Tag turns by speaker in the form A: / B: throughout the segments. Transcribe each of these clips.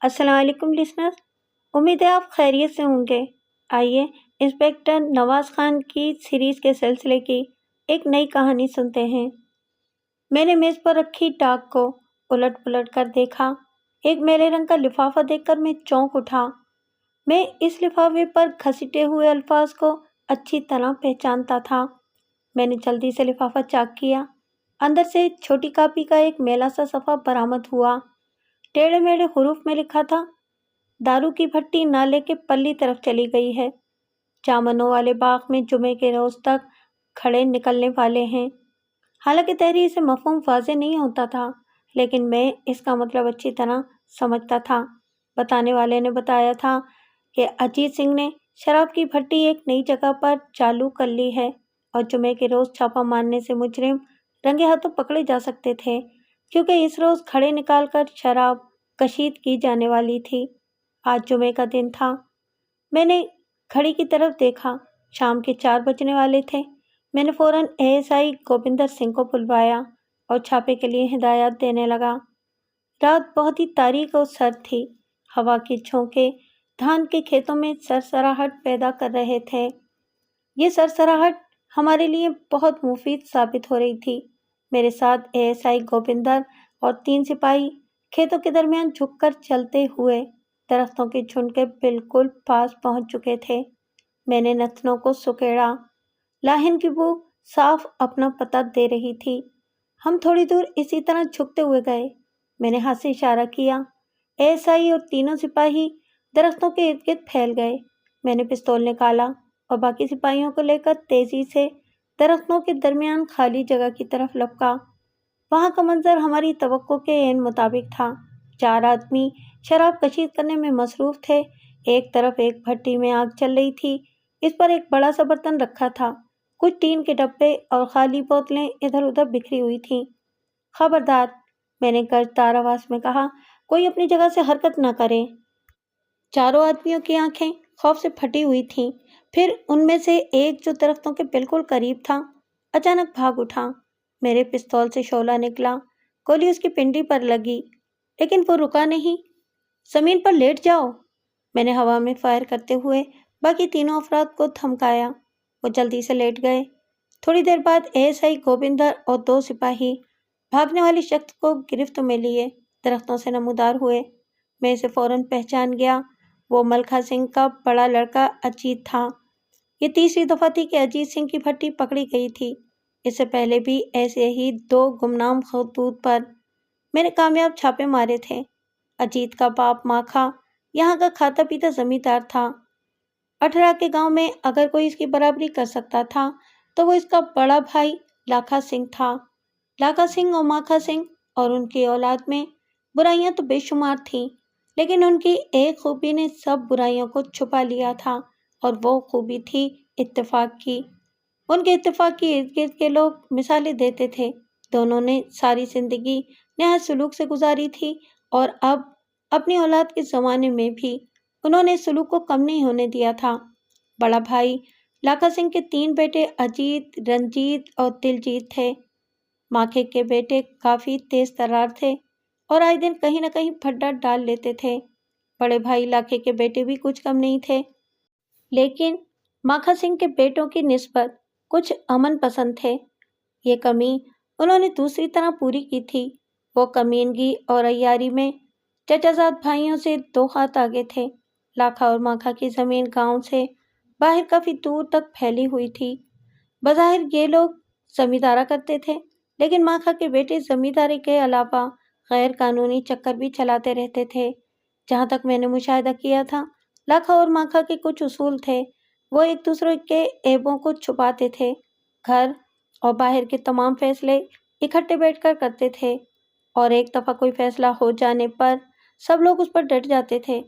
A: السلام علیکم لسنرز، امید ہے آپ خیریت سے ہوں گے۔ آئیے انسپیکٹر نواز خان کی سیریز کے سلسلے کی ایک نئی کہانی سنتے ہیں۔ میں نے میز پر رکھی ڈاک کو الٹ پلٹ کر دیکھا۔ ایک میلے رنگ کا لفافہ دیکھ کر میں چونک اٹھا۔ میں اس لفافے پر گھسیٹے ہوئے الفاظ کو اچھی طرح پہچانتا تھا۔ میں نے جلدی سے لفافہ چاک کیا۔ اندر سے چھوٹی کاپی کا ایک میلا سا صفحہ برآمد ہوا۔ ٹیڑھے میڑھے حروف میں لکھا تھا، دارو کی بھٹی نالے کے پلی طرف چلی گئی ہے، جامنوں والے باغ میں جمعے کے روز تک کھڑے نکلنے والے ہیں۔ حالانکہ تحریر سے مفہوم واضح نہیں ہوتا تھا، لیکن میں اس کا مطلب اچھی طرح سمجھتا تھا۔ بتانے والے نے بتایا تھا کہ اجیت سنگھ نے شراب کی بھٹی ایک نئی جگہ پر چالو کر لی ہے اور جمعے کے روز چھاپا مارنے سے مجرم رنگے ہاتھوں پکڑے جا سکتے تھے، کیونکہ اس روز کھڑے نکال کر شراب کشید کی جانے والی تھی۔ آج جمعے کا دن تھا۔ میں نے گھڑی کی طرف دیکھا، شام کے 4 بجنے والے تھے۔ میں نے فوراً ASI گوبندر سنگھ کو بلوایا اور چھاپے کے لیے ہدایات دینے لگا۔ رات بہت ہی تاریک اور سرد تھی۔ ہوا کے جھونکے دھان کے کھیتوں میں سرسراہٹ پیدا کر رہے تھے۔ یہ سرسراہٹ ہمارے لیے بہت مفید ثابت ہو رہی تھی۔ میرے ساتھ ASI گوبندر اور 3 سپاہی کھیتوں کے درمیان جھک کر چلتے ہوئے درختوں کے جھنڈ کے بالکل پاس پہنچ چکے تھے۔ میں نے نتنوں کو سکیڑا۔ لاہن کی بو صاف اپنا پتہ دے رہی تھی۔ ہم تھوڑی دور اسی طرح جھکتے ہوئے گئے۔ میں نے ہاتھ سے اشارہ کیا۔ ASI اور تینوں سپاہی درختوں کے ارد گرد پھیل گئے۔ میں نے پستول نکالا اور باقی سپاہیوں کو لے کر تیزی سے درختوں کے درمیان خالی جگہ کی طرف لپکا۔ وہاں کا منظر ہماری توقع کے عین مطابق تھا۔ 4 آدمی شراب کشید کرنے میں مصروف تھے۔ ایک طرف ایک بھٹی میں آگ چل رہی تھی، اس پر ایک بڑا سا برتن رکھا تھا۔ کچھ ٹین کے ڈبے اور خالی بوتلیں ادھر ادھر بکھری ہوئی تھیں۔ خبردار، میں نے گرجدار آواز میں کہا، کوئی اپنی جگہ سے حرکت نہ کرے۔ چاروں آدمیوں کی آنکھیں خوف سے پھٹی ہوئی تھیں۔ پھر ان میں سے ایک جو درختوں کے بالکل قریب تھا، اچانک بھاگ اٹھا۔ میرے پستول سے شعلہ نکلا، گولی اس کی پنڈلی پر لگی، لیکن وہ رکا نہیں۔ زمین پر لیٹ جاؤ، میں نے ہوا میں فائر کرتے ہوئے باقی تینوں افراد کو دھمکایا۔ وہ جلدی سے لیٹ گئے۔ تھوڑی دیر بعد ASI گوبندر اور 2 سپاہی بھاگنے والی شخص کو گرفت میں لیے درختوں سے نمودار ہوئے۔ میں اسے فوراً پہچان گیا۔ وہ ملکھا سنگھ کا بڑا لڑکا اجیت تھا۔ یہ تیسری دفعہ تھی کہ اجیت سنگھ کی بھٹی پکڑی گئی تھی۔ اس سے پہلے بھی ایسے ہی 2 گمنام خطوط پر میں نے کامیاب چھاپے مارے تھے۔ اجیت کا باپ ماکھا یہاں کا کھاتا پیتا زمیندار تھا۔ 18 کے گاؤں میں اگر کوئی اس کی برابری کر سکتا تھا تو وہ اس کا بڑا بھائی لاکھا سنگھ تھا۔ لاکھا سنگھ اور ماکھا سنگھ اور ان کی اولاد میں برائیاں تو بے شمار تھیں، لیکن ان کی ایک خوبی نے سب برائیوں کو چھپا لیا تھا، اور وہ خوبی تھی اتفاق کی۔ ان کے اتفاق کی ارد گرد کے لوگ مثالیں دیتے تھے۔ دونوں نے ساری زندگی نہایت سلوک سے گزاری تھی، اور اب اپنی اولاد کے زمانے میں بھی انہوں نے اس سلوک کو کم نہیں ہونے دیا تھا۔ بڑا بھائی لاکھا سنگھ کے 3 بیٹے اجیت، رنجیت اور دلجیت تھے۔ ماکھے کے بیٹے کافی تیز ترار تھے اور آئے دن کہیں نہ کہیں پھڈا ڈال لیتے تھے۔ بڑے بھائی لاکھے کے بیٹے بھی کچھ کم نہیں تھے، لیکن ماکھا سنگھ کے بیٹوں کی نسبت کچھ امن پسند تھے۔ یہ کمی انہوں نے دوسری طرح پوری کی تھی۔ وہ کمینگی اور عیاری میں چچا زاد بھائیوں سے 2 ہاتھ آگے تھے۔ لاکھا اور ماکھا کی زمین گاؤں سے باہر کافی دور تک پھیلی ہوئی تھی۔ بظاہر یہ لوگ زمیندارا کرتے تھے، لیکن ماکھا کے بیٹے زمینداری کے علاوہ غیر قانونی چکر بھی چلاتے رہتے تھے۔ جہاں تک میں نے مشاہدہ کیا تھا، لاکھا اور ماکھا کے کچھ اصول تھے۔ وہ ایک دوسرے کے عیبوں کو چھپاتے تھے۔ گھر اور باہر کے تمام فیصلے اکٹھے بیٹھ کر کرتے تھے، اور ایک دفعہ کوئی فیصلہ ہو جانے پر سب لوگ اس پر ڈٹ جاتے تھے۔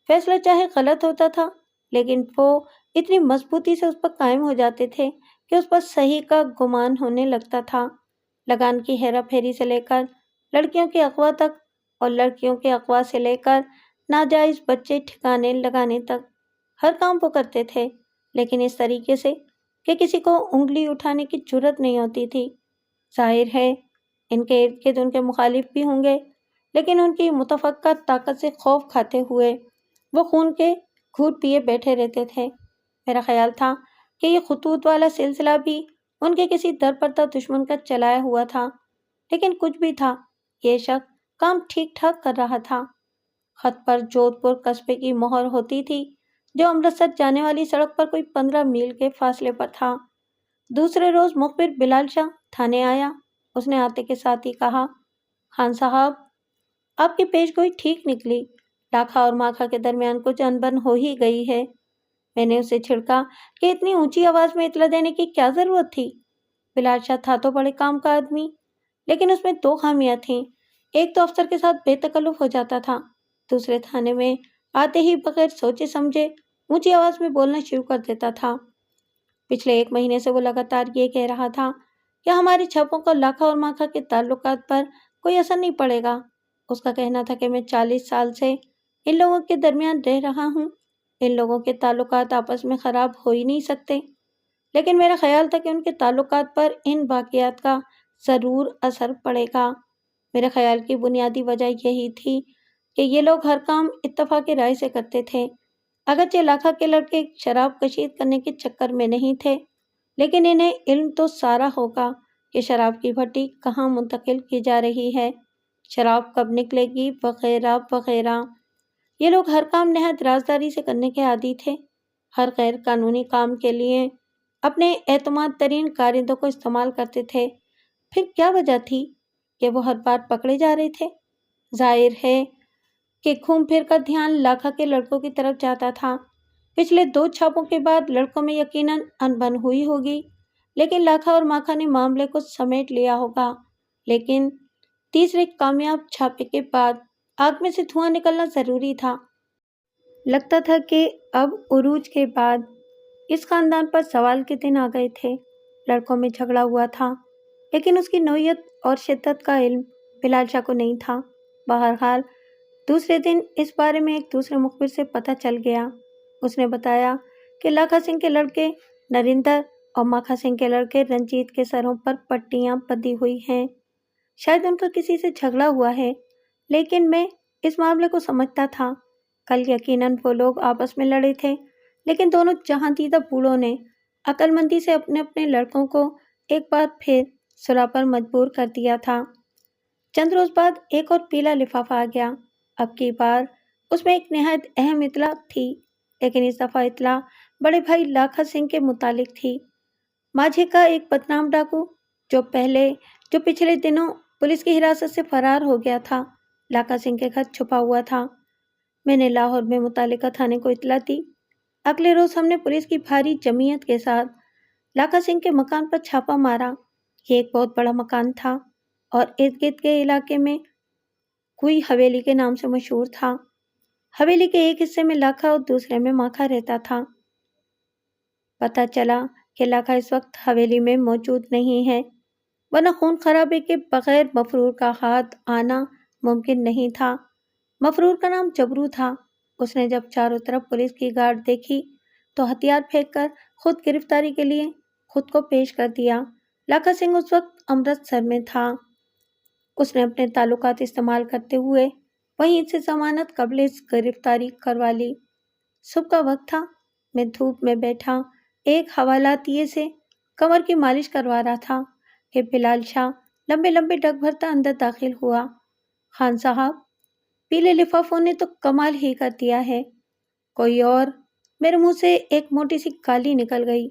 A: فیصلہ چاہے غلط ہوتا تھا، لیکن وہ اتنی مضبوطی سے اس پر قائم ہو جاتے تھے کہ اس پر صحیح کا گمان ہونے لگتا تھا۔ لگان کی ہیرا پھیری سے لے کر لڑکیوں کے اغوا تک، اور لڑکیوں کے اغوا سے لے کر ناجائز بچے ٹھکانے لگانے تک، ہر کام وہ کرتے تھے، لیکن اس طریقے سے کہ کسی کو انگلی اٹھانے کی جرات نہیں ہوتی تھی۔ ظاہر ہے ان کے ارد گرد ان کے مخالف بھی ہوں گے، لیکن ان کی متفقہ طاقت سے خوف کھاتے ہوئے وہ خون کے گھوٹ پیے بیٹھے رہتے تھے۔ میرا خیال تھا کہ یہ خطوط والا سلسلہ بھی ان کے کسی درپردہ دشمن کا چلایا ہوا تھا، لیکن کچھ بھی تھا، یہ شخص کام ٹھیک ٹھاک کر رہا تھا۔ خط پر جودھ پور قصبے کی مہر ہوتی تھی، جو امرتسر جانے والی سڑک پر کوئی 15 میل کے فاصلے پر تھا۔ دوسرے روز مخبر بلال شاہ تھانے آیا۔ اس نے آتے کے ساتھ ہی کہا، خان صاحب، آپ کی پیش گوئی ٹھیک نکلی، لاکھا اور ماکھا کے درمیان کچھ انبن ہو ہی گئی ہے۔ میں نے اسے چھڑکا کہ اتنی اونچی آواز میں اطلاع دینے کی کیا ضرورت تھی؟ بلال شاہ تھا تو بڑے کام کا آدمی، لیکن اس میں 2 خامیاں تھیں۔ ایک تو افسر کے ساتھ بے تکلف ہو جاتا تھا، دوسرے تھانے میں آتے ہی بغیر سوچے سمجھے اونچی آواز میں بولنا شروع کر دیتا تھا۔ پچھلے 1 مہینے سے وہ لگاتار یہ کہہ رہا تھا کہ ہماری چھاپوں کا لاکھا اور ماکھا کے تعلقات پر کوئی اثر نہیں پڑے گا۔ اس کا کہنا تھا کہ میں 40 سال سے ان لوگوں کے درمیان رہ رہا ہوں، ان لوگوں کے تعلقات آپس میں خراب ہو ہی نہیں سکتے، لیکن میرا خیال تھا کہ ان کے تعلقات پر ان واقعات کا ضرور اثر پڑے گا۔ میرے خیال کی بنیادی وجہ یہی تھی کہ یہ لوگ ہر کام اتفاق رائے سے کرتے تھے۔ اگرچہ لاکھا کے لڑکے شراب کشید کرنے کے چکر میں نہیں تھے، لیکن انہیں علم تو سارا ہوگا کہ شراب کی بھٹی کہاں منتقل کی جا رہی ہے، شراب کب نکلے گی، وغیرہ وغیرہ۔ یہ لوگ ہر کام نہایت رازداری سے کرنے کے عادی تھے، ہر غیر قانونی کام کے لیے اپنے اعتماد ترین کارندوں کو استعمال کرتے تھے۔ پھر کیا وجہ تھی کہ وہ ہر بار پکڑے جا رہے تھے؟ ظاہر ہے کہ گھوم پھر کر دھیان لاکھا کے لڑکوں کی طرف جاتا تھا۔ پچھلے 2 چھاپوں کے بعد لڑکوں میں یقیناً انبن ہوئی ہوگی، لیکن لاکھا اور ماکھا نے معاملے کو سمیٹ لیا ہوگا۔ لیکن تیسرے کامیاب چھاپے کے بعد آگ میں سے دھواں نکلنا ضروری تھا۔ لگتا تھا کہ اب عروج کے بعد اس خاندان پر زوال کے دن آ گئے تھے۔ لڑکوں میں جھگڑا ہوا تھا، لیکن اس کی نوعیت اور شدت کا علم بلال شاہ کو نہیں تھا۔ بہرحال دوسرے دن اس بارے میں ایک دوسرے مخبر سے پتہ چل گیا۔ اس نے بتایا کہ لاکھا سنگھ کے لڑکے نریندر اور ماکھا سنگھ کے لڑکے رنجیت کے سروں پر پٹیاں بندھی ہوئی ہیں۔ شاید ان کا کسی سے جھگڑا ہوا ہے، لیکن میں اس معاملے کو سمجھتا تھا۔ کل یقیناً وہ لوگ آپس میں لڑے تھے، لیکن دونوں جہاں دیدہ بوڑھوں نے عقل مندی سے اپنے اپنے لڑکوں کو ایک بار پھر صلح پر مجبور کر دیا تھا۔ چند روز بعد ایک اور پیلا لفافہ آ گیا۔ اب کی بار اس میں ایک نہایت اہم اطلاع تھی، لیکن اس دفعہ اطلاع بڑے بھائی لاکھا سنگھ کے متعلق تھی۔ ماجھے کا ایک بدنام ڈاکو جو پچھلے دنوں پولیس کی حراست سے فرار ہو گیا تھا، لاکھا سنگھ کے گھر چھپا ہوا تھا۔ میں نے لاہور میں متعلقہ تھانے کو اطلاع دی۔ اگلے روز ہم نے پولیس کی بھاری جمعیت کے ساتھ لاکھا سنگھ کے مکان پر چھاپا مارا۔ یہ ایک بہت بڑا مکان تھا اور ارد گرد کے علاقے میں کوئی حویلی کے نام سے مشہور تھا۔ حویلی کے ایک حصے میں لاکھا اور دوسرے میں ماکھا رہتا تھا۔ پتہ چلا کہ لاکھا اس وقت حویلی میں موجود نہیں ہے، ورنہ خون خرابے کے بغیر مفرور کا ہاتھ آنا ممکن نہیں تھا۔ مفرور کا نام جبرو تھا۔ اس نے جب چاروں طرف پولیس کی گارڈ دیکھی تو ہتھیار پھینک کر خود گرفتاری کے لیے خود کو پیش کر دیا۔ لاکھا سنگھ اس وقت امرتسر میں تھا۔ اس نے اپنے تعلقات استعمال کرتے ہوئے وہیں سے ضمانت قبل گرفتاری کروا لی۔ صبح کا وقت تھا۔ میں دھوپ میں بیٹھا ایک حوالاتیے سے کمر کی مالش کروا رہا تھا کہ بلال شاہ لمبے لمبے ڈگ بھرتا اندر داخل ہوا۔ خان صاحب، پیلے لفافوں نے تو کمال ہی کر دیا ہے۔ کوئی اور؟ میرے منہ سے ایک موٹی سی گالی نکل گئی۔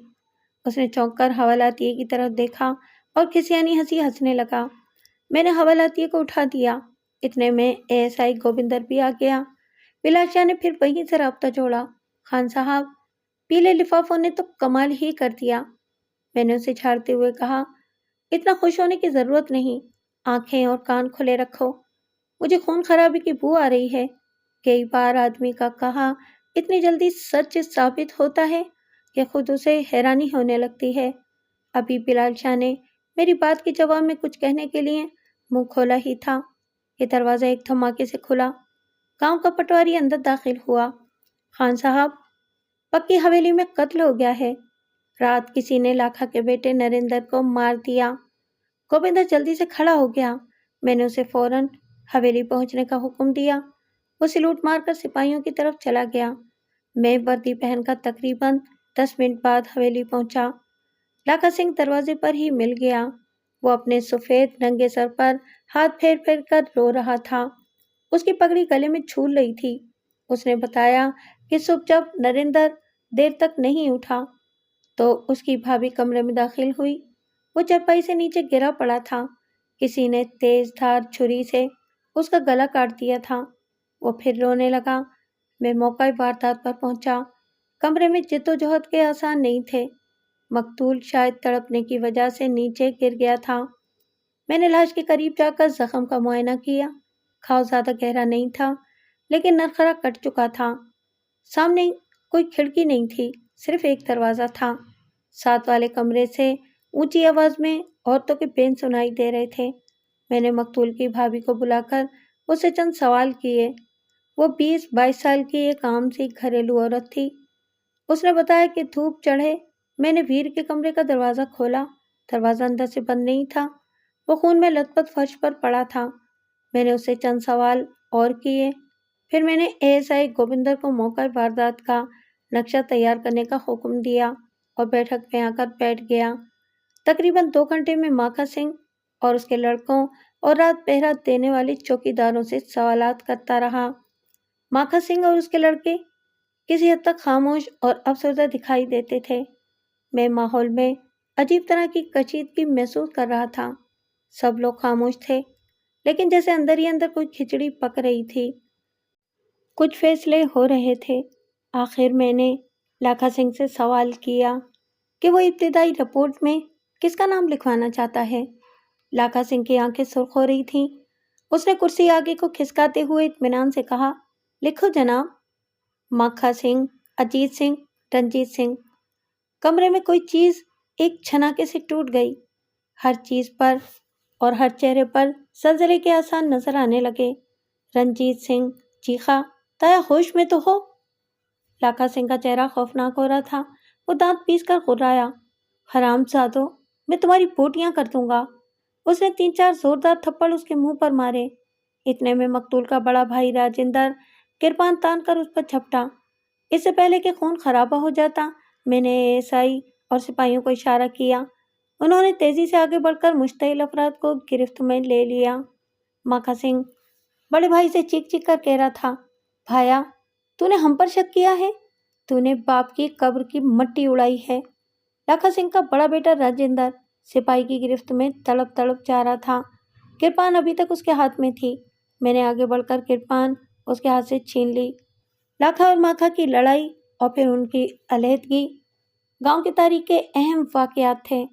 A: اس نے چونک کر حوالاتیے کی طرف دیکھا اور کھسیانی ہنسی ہنسنے لگا۔ میں نے حوالاتیے کو اٹھا دیا۔ اتنے میں ASI گوبندر بھی آ گیا۔ بلال شاہ نے پھر وہیں سے رابطہ جوڑا۔ خان صاحب، پیلے لفافوں نے تو کمال ہی کر دیا۔ میں نے اسے جھاڑتے ہوئے کہا، اتنا خوش ہونے کی ضرورت نہیں، آنکھیں اور کان کھلے رکھو۔ مجھے خون خرابی کی بو آ رہی ہے۔ کئی بار آدمی کا کہا اتنی جلدی سچ ثابت ہوتا ہے کہ خود اسے حیرانی ہونے لگتی ہے۔ ابھی بلال شاہ نے میری بات کے جواب میں کچھ کہنے کے لیے منہ کھولا ہی تھا کہ دروازہ ایک دھماکے سے کھلا۔ گاؤں کا پٹواری اندر داخل ہوا۔ خان صاحب، پکی حویلی میں قتل ہو گیا ہے۔ رات کسی نے لاکھا کے بیٹے نریندر کو مار دیا۔ گوبندر جلدی سے کھڑا ہو گیا۔ میں نے اسے فوراً حویلی پہنچنے کا حکم دیا۔ وہ سلوٹ مار کر سپاہیوں کی طرف چلا گیا۔ میں وردی پہن کر تقریباً 10 منٹ بعد حویلی پہنچا۔ لاکھا سنگھ دروازے پر ہی مل گیا۔ وہ اپنے سفید ننگے سر پر ہاتھ پھیر پھیر کر رو رہا تھا۔ اس کی پگڑی گلے میں جھول رہی تھی۔ اس نے بتایا کہ صبح جب نریندر دیر تک نہیں اٹھا تو اس کی بھابھی کمرے میں داخل ہوئی۔ وہ چرپائی سے نیچے گرا پڑا تھا۔ کسی نے تیز دھار چھری سے اس کا گلا کاٹ دیا تھا۔ وہ پھر رونے لگا۔ میں موقع واردات پر پہنچا۔ کمرے میں جدوجہد کے آثار نہیں تھے۔ مقتول شاید تڑپنے کی وجہ سے نیچے گر گیا تھا۔ میں نے لاش کے قریب جا کر زخم کا معائنہ کیا۔ گھاؤ زیادہ گہرا نہیں تھا لیکن نرخرا کٹ چکا تھا۔ سامنے کوئی کھڑکی نہیں تھی، صرف ایک دروازہ تھا۔ ساتھ والے کمرے سے اونچی آواز میں عورتوں کے بین سنائی دے رہے تھے۔ میں نے مقتول کی بھابھی کو بلا کر اس سے چند سوال کیے۔ وہ 20-22 سال کی ایک عام سی گھریلو عورت تھی۔ اس نے بتایا کہ دھوپ چڑھے میں نے ویر کے کمرے کا دروازہ کھولا۔ دروازہ اندر سے بند نہیں تھا۔ وہ خون میں لت پت فرش پر پڑا تھا۔ میں نے اس سے چند سوال اور کیے۔ پھر میں نے ASI گوبندر کو موقع واردات کا نقشہ تیار کرنے کا حکم دیا اور بیٹھک میں آ کر بیٹھ گیا۔ تقریباً 2 گھنٹے میں ماکھا سنگھ اور اس کے لڑکوں اور رات پہرا دینے والے چوکیداروں سے سوالات کرتا رہا۔ ماکھا سنگھ اور اس کے لڑکے کسی حد تک خاموش اور افسردہ دکھائی دیتے تھے۔ میں ماحول میں عجیب طرح کی کشیدگی محسوس کر رہا تھا۔ سب لوگ خاموش تھے لیکن جیسے اندر ہی اندر کوئی کھچڑی پک رہی تھی۔ کچھ فیصلے ہو رہے تھے۔ آخر میں نے لاکھا سنگھ سے سوال کیا کہ وہ ابتدائی رپورٹ میں کس کا نام لکھوانا چاہتا ہے۔ لاکھا سنگھ کی آنکھیں سرخ ہو رہی تھیں۔ اس نے کرسی آگے کو کھسکاتے ہوئے اطمینان سے کہا، لکھو جناب، ماکھا سنگھ، اجیت سنگھ، رنجیت سنگھ۔ کمرے میں کوئی چیز ایک چھناکے سے ٹوٹ گئی۔ ہر چیز پر اور ہر چہرے پر زلزلے کے آثار نظر آنے لگے۔ رنجیت سنگھ چیخا، تایا ہوش میں تو ہو؟ لاکھا سنگھ کا چہرہ خوفناک ہو رہا تھا۔ وہ دانت پیس کر غرایا، حرام زادو، میں تمہاری بوٹیاں کر دوں گا۔ اس نے 3-4 زوردار تھپڑ اس کے منہ پر مارے۔ اتنے میں مقتول کا بڑا بھائی راجندر کرپان تان کر اس پر جھپٹا۔ اس سے پہلے کہ خون خرابہ ہو جاتا، میں نے ASI اور سپاہیوں کو اشارہ کیا۔ انہوں نے تیزی سے آگے بڑھ کر مشتعل افراد کو گرفت میں لے لیا۔ ماکھا سنگھ بڑے بھائی سے چیخ چیخ کر کہہ رہا تھا، بھایا، تو نے ہم پر شک کیا ہے؟ تو نے باپ کی قبر کی مٹی اڑائی ہے۔ لاکھا سنگھ کا بڑا بیٹا راجندر سپاہی کی گرفت میں تڑپ تڑپ جا رہا تھا۔ کرپان ابھی تک اس کے ہاتھ میں تھی۔ میں نے آگے بڑھ کر کرپان اس کے ہاتھ سے چھین لی۔ لاکھا اور ماکھا کی لڑائی اور پھر ان کی علیحدگی گاؤں کی تاریخ کے اہم واقعات تھے۔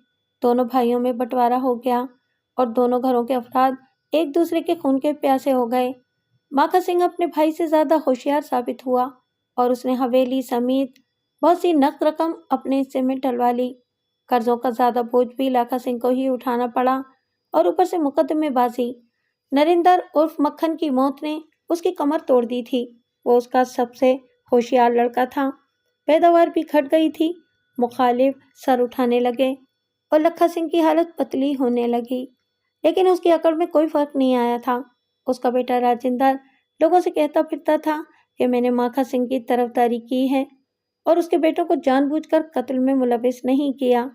A: دونوں بھائیوں میں بٹوارا ہو گیا اور دونوں گھروں کے افراد ایک دوسرے کے خون کے پیاسے ہو گئے۔ ماکھا سنگھ اپنے بھائی سے زیادہ ہوشیار ثابت ہوا اور اس نے حویلی سمیت بہت سی نقد رقم اپنے حصے میں ڈلوا لی۔ قرضوں کا زیادہ بوجھ بھی لاکھا سنگھ کو ہی اٹھانا پڑا اور اوپر سے مقدمے بازی۔ نریندر عرف مکھن کی موت نے اس کی کمر توڑ دی تھی۔ وہ اس کا سب سے ہوشیار لڑکا تھا۔ پیداوار بھی گھٹ گئی تھی۔ مخالف سر اٹھانے لگے اور لاکھا سنگھ کی حالت پتلی ہونے لگی، لیکن اس کی اکڑ میں کوئی فرق نہیں آیا تھا۔ اس کا بیٹا راجندر لوگوں سے کہتا پھرتا تھا کہ میں نے ماکھا سنگھ کی طرفداری کی ہے اور اس کے بیٹوں کو جان بوجھ کر قتل میں ملوث نہیں کیا،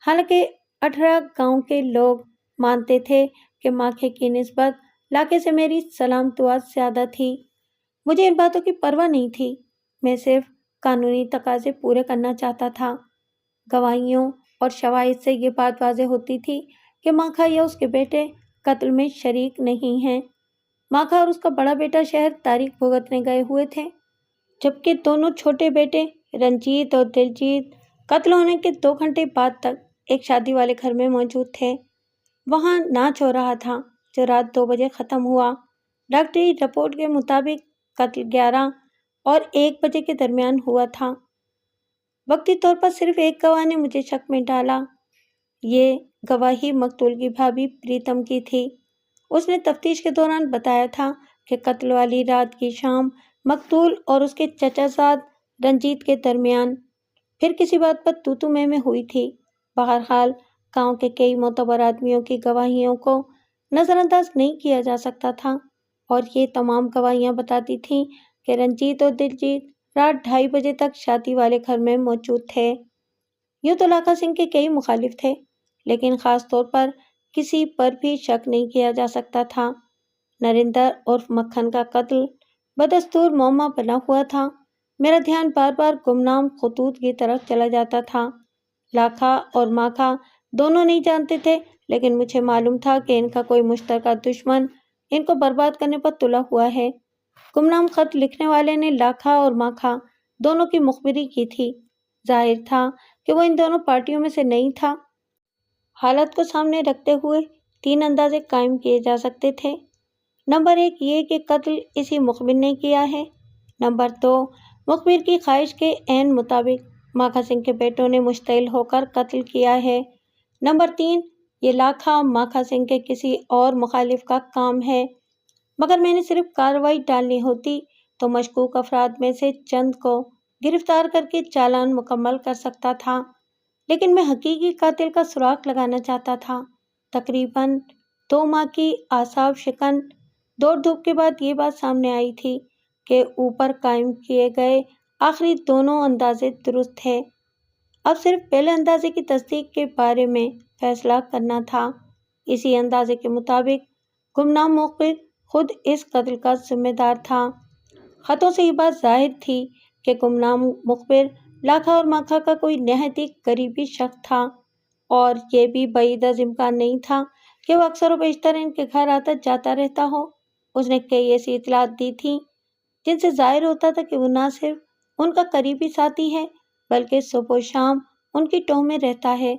A: حالانکہ 18 گاؤں کے لوگ مانتے تھے کہ ماکھے کی نسبت لاکھے سے میری سلام دعا زیادہ تھی۔ مجھے ان باتوں کی پرواہ نہیں تھی۔ میں صرف قانونی تقاضے پورے کرنا چاہتا تھا۔ گواہیوں اور شواہد سے یہ بات واضح ہوتی تھی کہ ماکھا یا اس کے بیٹے قتل میں شریک نہیں ہیں۔ ماکھا اور اس کا بڑا بیٹا شہر تاریخ بھگتنے گئے ہوئے تھے، جبکہ دونوں چھوٹے بیٹے رنجیت اور دلجیت قتل ہونے کے 2 گھنٹے بعد تک ایک شادی والے گھر میں موجود تھے۔ وہاں ناچ ہو رہا تھا جو رات 2 بجے ختم ہوا۔ ڈاکٹری رپورٹ کے مطابق قتل 11 اور 1 بجے کے درمیان ہوا تھا۔ وقتی طور پر صرف ایک گواہ نے مجھے شک میں ڈالا۔ یہ گواہی مقتول کی بھابھی پریتم کی تھی۔ اس نے تفتیش کے دوران بتایا تھا کہ قتل والی رات کی شام مقتول اور اس کے چچا زاد رنجیت کے درمیان پھر کسی بات پر تو میں ہوئی تھی۔ بہرحال گاؤں کے کئی معتبر آدمیوں کی گواہیوں کو نظر انداز نہیں کیا جا سکتا تھا۔ اور یہ تمام گواہیاں بتاتی تھیں کہ رنجیت اور دلجیت رات 2:30 بجے تک شادی والے گھر میں موجود تھے۔ یوں تو لاکھا سنگھ کے کئی مخالف تھے، لیکن خاص طور پر کسی پر بھی شک نہیں کیا جا سکتا تھا۔ نریندر عرف مکھن کا قتل بدستور معمہ بنا ہوا تھا۔ میرا دھیان بار بار گمنام خطوط کی طرف چلا جاتا تھا۔ لاکھا اور ماکھا دونوں نہیں جانتے تھے، لیکن مجھے معلوم تھا کہ ان کا کوئی مشترکہ دشمن ان کو برباد کرنے پر تلا ہوا ہے۔ گمنام خط لکھنے والے نے لاکھا اور ماکھا دونوں کی مخبری کی تھی۔ ظاہر تھا کہ وہ ان دونوں پارٹیوں میں سے نہیں تھا۔ حالت کو سامنے رکھتے ہوئے 3 اندازے قائم کیے جا سکتے تھے۔ نمبر 1 یہ کہ قتل اسی مخبر نے کیا ہے۔ نمبر 2 مخبر کی خواہش کے عین مطابق ماکھا سنگھ کے بیٹوں نے مشتعل ہو کر قتل کیا ہے۔ نمبر 3 یہ لاکھا ماکھا سنگھ کے کسی اور مخالف کا کام ہے۔ مگر میں نے صرف کارروائی ڈالنی ہوتی تو مشکوک افراد میں سے چند کو گرفتار کر کے چالان مکمل کر سکتا تھا، لیکن میں حقیقی قاتل کا سراغ لگانا چاہتا تھا۔ تقریباً 2 ماہ کی اعصاب شکن دوڑ دھوپ کے بعد یہ بات سامنے آئی تھی کہ اوپر قائم کیے گئے آخری دونوں اندازے درست تھے۔ اب صرف پہلے اندازے کی تصدیق کے بارے میں فیصلہ کرنا تھا۔ اسی اندازے کے مطابق گمنام مخبر خود اس قتل کا ذمہ دار تھا۔ خطوں سے یہ بات ظاہر تھی کہ گمنام مخبر لاکھا اور ماکھا کا کوئی نہایت ہی قریبی شخص تھا، اور یہ بھی بعید از امکان نہیں تھا کہ وہ اکثر و بیشتر ان کے گھر آتا جاتا رہتا ہو۔ اس نے کئی ایسی اطلاعات دی تھیں جن سے ظاہر ہوتا تھا کہ وہ نہ صرف ان کا قریبی ساتھی ہے بلکہ صبح و شام ان کی ٹوہ میں رہتا ہے۔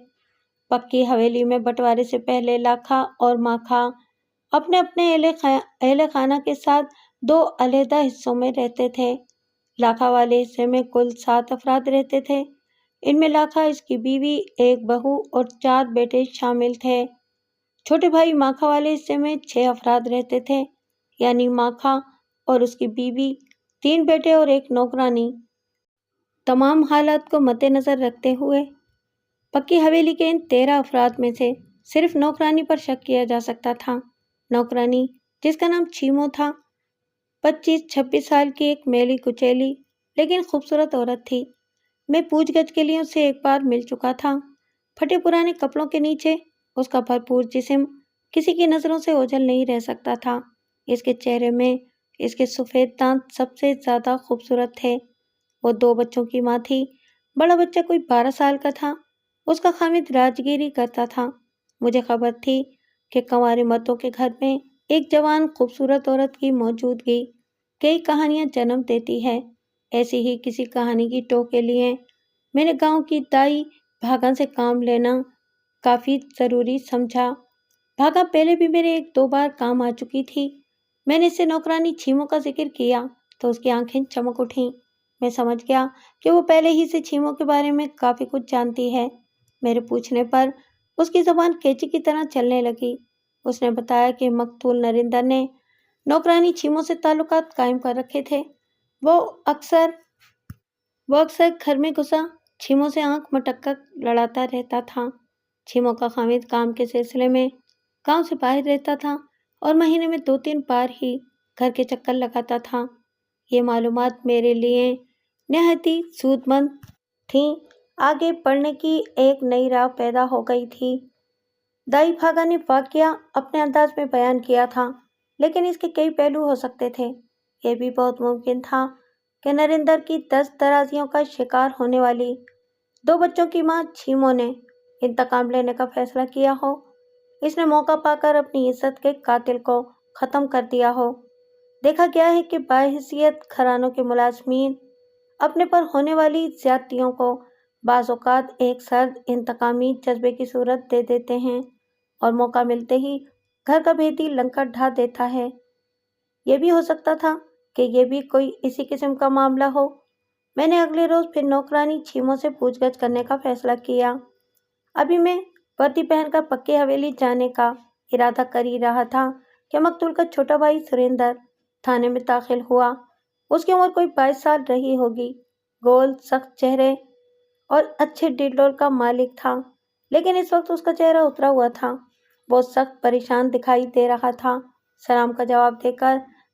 A: پکی حویلی میں بٹوارے سے پہلے لاکھا اور ماکھا اپنے اپنے اہل خانہ کے ساتھ 2 علیحدہ حصوں میں رہتے تھے۔ لاکھا والے حصے میں کل 7 افراد رہتے تھے۔ ان میں لاکھا، اس کی بیوی، ایک بہو اور 4 بیٹے شامل تھے۔ چھوٹے بھائی ماکھا والے حصے میں 6 افراد رہتے تھے، یعنی ماکھا اور اس کی بیوی، 3 بیٹے اور ایک نوکرانی۔ تمام حالات کو مد نظر رکھتے ہوئے پکی حویلی کے ان 13 افراد میں سے صرف نوکرانی پر شک کیا جا سکتا تھا۔ نوکرانی، جس کا نام چیمو تھا، 25-26 سال کی ایک میلی کچیلی لیکن خوبصورت عورت تھی۔ میں پوچھ گچھ کے لیے اس سے ایک بار مل چکا تھا۔ پھٹے پرانے کپڑوں کے نیچے اس کا بھرپور جسم کسی کی نظروں سے اوجھل نہیں رہ سکتا تھا۔ اس کے چہرے میں اس کے سفید دانت سب سے زیادہ خوبصورت تھے۔ وہ 2 بچوں کی ماں تھی۔ بڑا بچہ کوئی 12 سال کا تھا۔ اس کا خامد راجگیری کرتا تھا۔ مجھے خبر تھی کہ کنوارے مردوں کے گھر میں ایک جوان خوبصورت عورت کی موجودگی کئی کہانیاں جنم دیتی ہے۔ ایسی ہی کسی کہانی کی ٹوہ کے لیے میں نے گاؤں کی دائی بھاگا سے کام لینا کافی ضروری سمجھا۔ بھاگا پہلے بھی میرے 1-2 بار کام آ چکی تھی۔ میں نے اس سے نوکرانی چھیمو کا ذکر کیا تو اس کی آنکھیں چمک اٹھیں۔ میں سمجھ گیا کہ وہ پہلے ہی سے چھیمو کے بارے میں کافی کچھ جانتی ہے۔ میرے پوچھنے پر اس کی زبان کینچی کی طرح چلنے لگی۔ اس نے بتایا کہ مقتول نریندر نے نوکرانی چھیمو سے تعلقات قائم کر رکھے تھے۔ وہ اکثر گھر میں گھسا چھیمو سے آنکھ مٹک کر لڑاتا رہتا تھا۔ چھیمو کا خامد کام کے سلسلے میں گاؤں سے باہر رہتا تھا اور مہینے میں 2-3 بار ہی گھر کے چکر لگاتا تھا۔ یہ معلومات میرے لیے نہایت ہی سود مند تھیں۔ آگے بڑھنے کی ایک نئی راہ پیدا ہو گئی تھی۔ دائی بھاگا نے واقعہ اپنے انداز میں بیان کیا تھا، لیکن اس کے کئی پہلو ہو سکتے تھے۔ یہ بھی بہت ممکن تھا کہ نریندر کی 10 درازیوں کا شکار ہونے والی 2 بچوں کی ماں چھیمو نے انتقام لینے کا فیصلہ کیا ہو۔ اس نے موقع پا کر اپنی عزت کے قاتل کو ختم کر دیا ہو۔ دیکھا گیا ہے کہ باحیثیت گھرانوں کے ملازمین اپنے پر ہونے والی زیادتیوں کو بعض اوقات ایک سرد انتقامی جذبے کی صورت دے دیتے ہیں اور موقع ملتے ہی گھر کا بھیدی لنکر ڈھا دیتا ہے۔ یہ بھی ہو سکتا تھا کہ یہ بھی کوئی اسی قسم کا معاملہ ہو۔ میں نے اگلے روز پھر نوکرانی چھیمو سے پوچھ گچھ کرنے کا فیصلہ کیا۔ ابھی میں وردی پہن کر پکی حویلی جانے کا ارادہ کر ہی رہا تھا کہ مقتول کا چھوٹا بھائی سریندر تھانے میں داخل ہوا۔ اس کی عمر کوئی 22 سال رہی ہوگی۔ گول سخت چہرے اور اچھے ڈل ڈول کا مالک تھا، لیکن اس وقت اس کا چہرہ اترا ہوا تھا۔ وہ سخت پریشان دکھائی دے رہا تھا۔ سلام کا جواب دے کر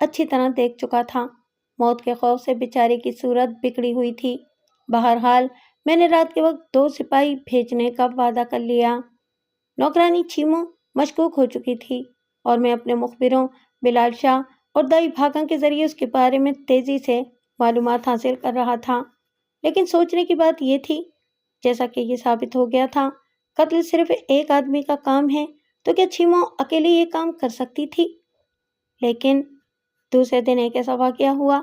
A: اچھی طرح دیکھ چکا تھا۔ موت کے خوف سے بیچارے کی صورت بگڑی ہوئی تھی۔ بہرحال میں نے رات کے وقت 2 سپاہی بھیجنے کا وعدہ کر لیا۔ نوکرانی چھیمو مشکوک ہو چکی تھی اور میں اپنے مخبروں بلال شاہ اور دائی بھاگا کے ذریعے اس کے بارے میں تیزی سے معلومات حاصل کر رہا تھا۔ لیکن سوچنے کی بات یہ تھی، جیسا کہ یہ ثابت ہو گیا تھا قتل صرف ایک آدمی کا کام ہے، تو کیا چھیمو اکیلے یہ کام کر سکتی تھی؟ لیکن دوسرے دن ایک ایسا واقعہ ہوا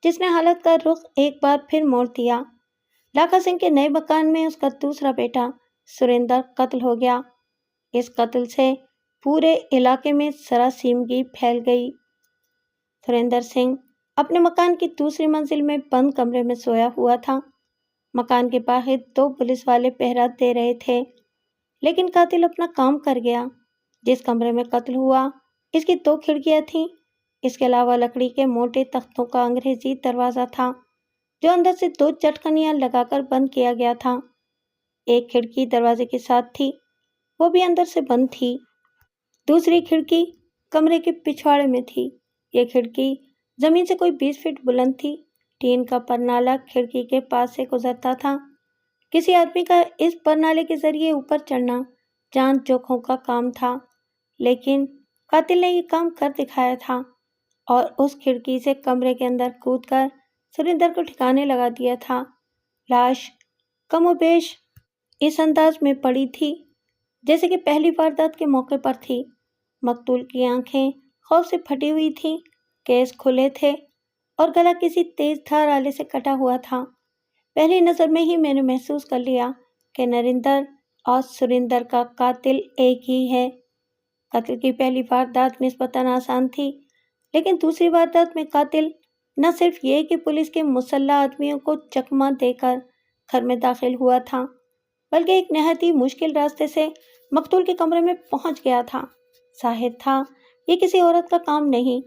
A: جس نے حالت کا رخ ایک بار پھر موڑ دیا۔ لاکھا سنگھ کے نئے مکان میں اس کا دوسرا بیٹا سریندر قتل ہو گیا۔ اس قتل سے پورے علاقے میں سراسیمگی پھیل گئی۔ سریندر سنگھ اپنے مکان کی دوسری منزل میں بند کمرے میں سویا ہوا تھا۔ مکان کے باہر 2 پولیس والے پہرا دے رہے تھے، لیکن قاتل اپنا کام کر گیا۔ جس کمرے میں قتل ہوا اس کی 2 کھڑکیاں تھیں۔ اس کے علاوہ لکڑی کے موٹے تختوں کا انگریزی دروازہ تھا جو اندر سے 2 چٹکنیاں لگا کر بند کیا گیا تھا۔ ایک کھڑکی دروازے کے ساتھ تھی، وہ بھی اندر سے بند تھی۔ دوسری کھڑکی کمرے کے پچھواڑے میں تھی۔ یہ کھڑکی زمین سے کوئی 20 فٹ بلند تھی۔ ٹین کا پرنالہ کھڑکی کے پاس سے گزرتا تھا۔ کسی آدمی کا اس پرنالے کے ذریعے اوپر چڑھنا جان جوکھوں کا کام تھا، لیکن قاتل نے یہ کام کر دکھایا تھا اور اس کھڑکی سے کمرے کے اندر کود کر سریندر کو ٹھکانے لگا دیا تھا۔ لاش کم و بیش اس انداز میں پڑی تھی جیسے کہ پہلی واردات کے موقع پر تھی۔ مقتول کی آنکھیں خوف سے پھٹی ہوئی تھیں، کیس کھلے تھے اور گلا کسی تیز دھار آلے سے کٹا ہوا تھا۔ پہلی نظر میں ہی میں نے محسوس کر لیا کہ نریندر اور سریندر کا قاتل ایک ہی ہے۔ قتل کی پہلی واردات نسبتاً آسان تھی، لیکن دوسری واردات میں قاتل نہ صرف یہ کہ پولیس کے مسلح آدمیوں کو چکمہ دے کر گھر میں داخل ہوا تھا، بلکہ ایک نہایت ہی مشکل راستے سے مقتول کے کمرے میں پہنچ گیا تھا۔ ظاہر تھا یہ کسی عورت کا کام نہیں۔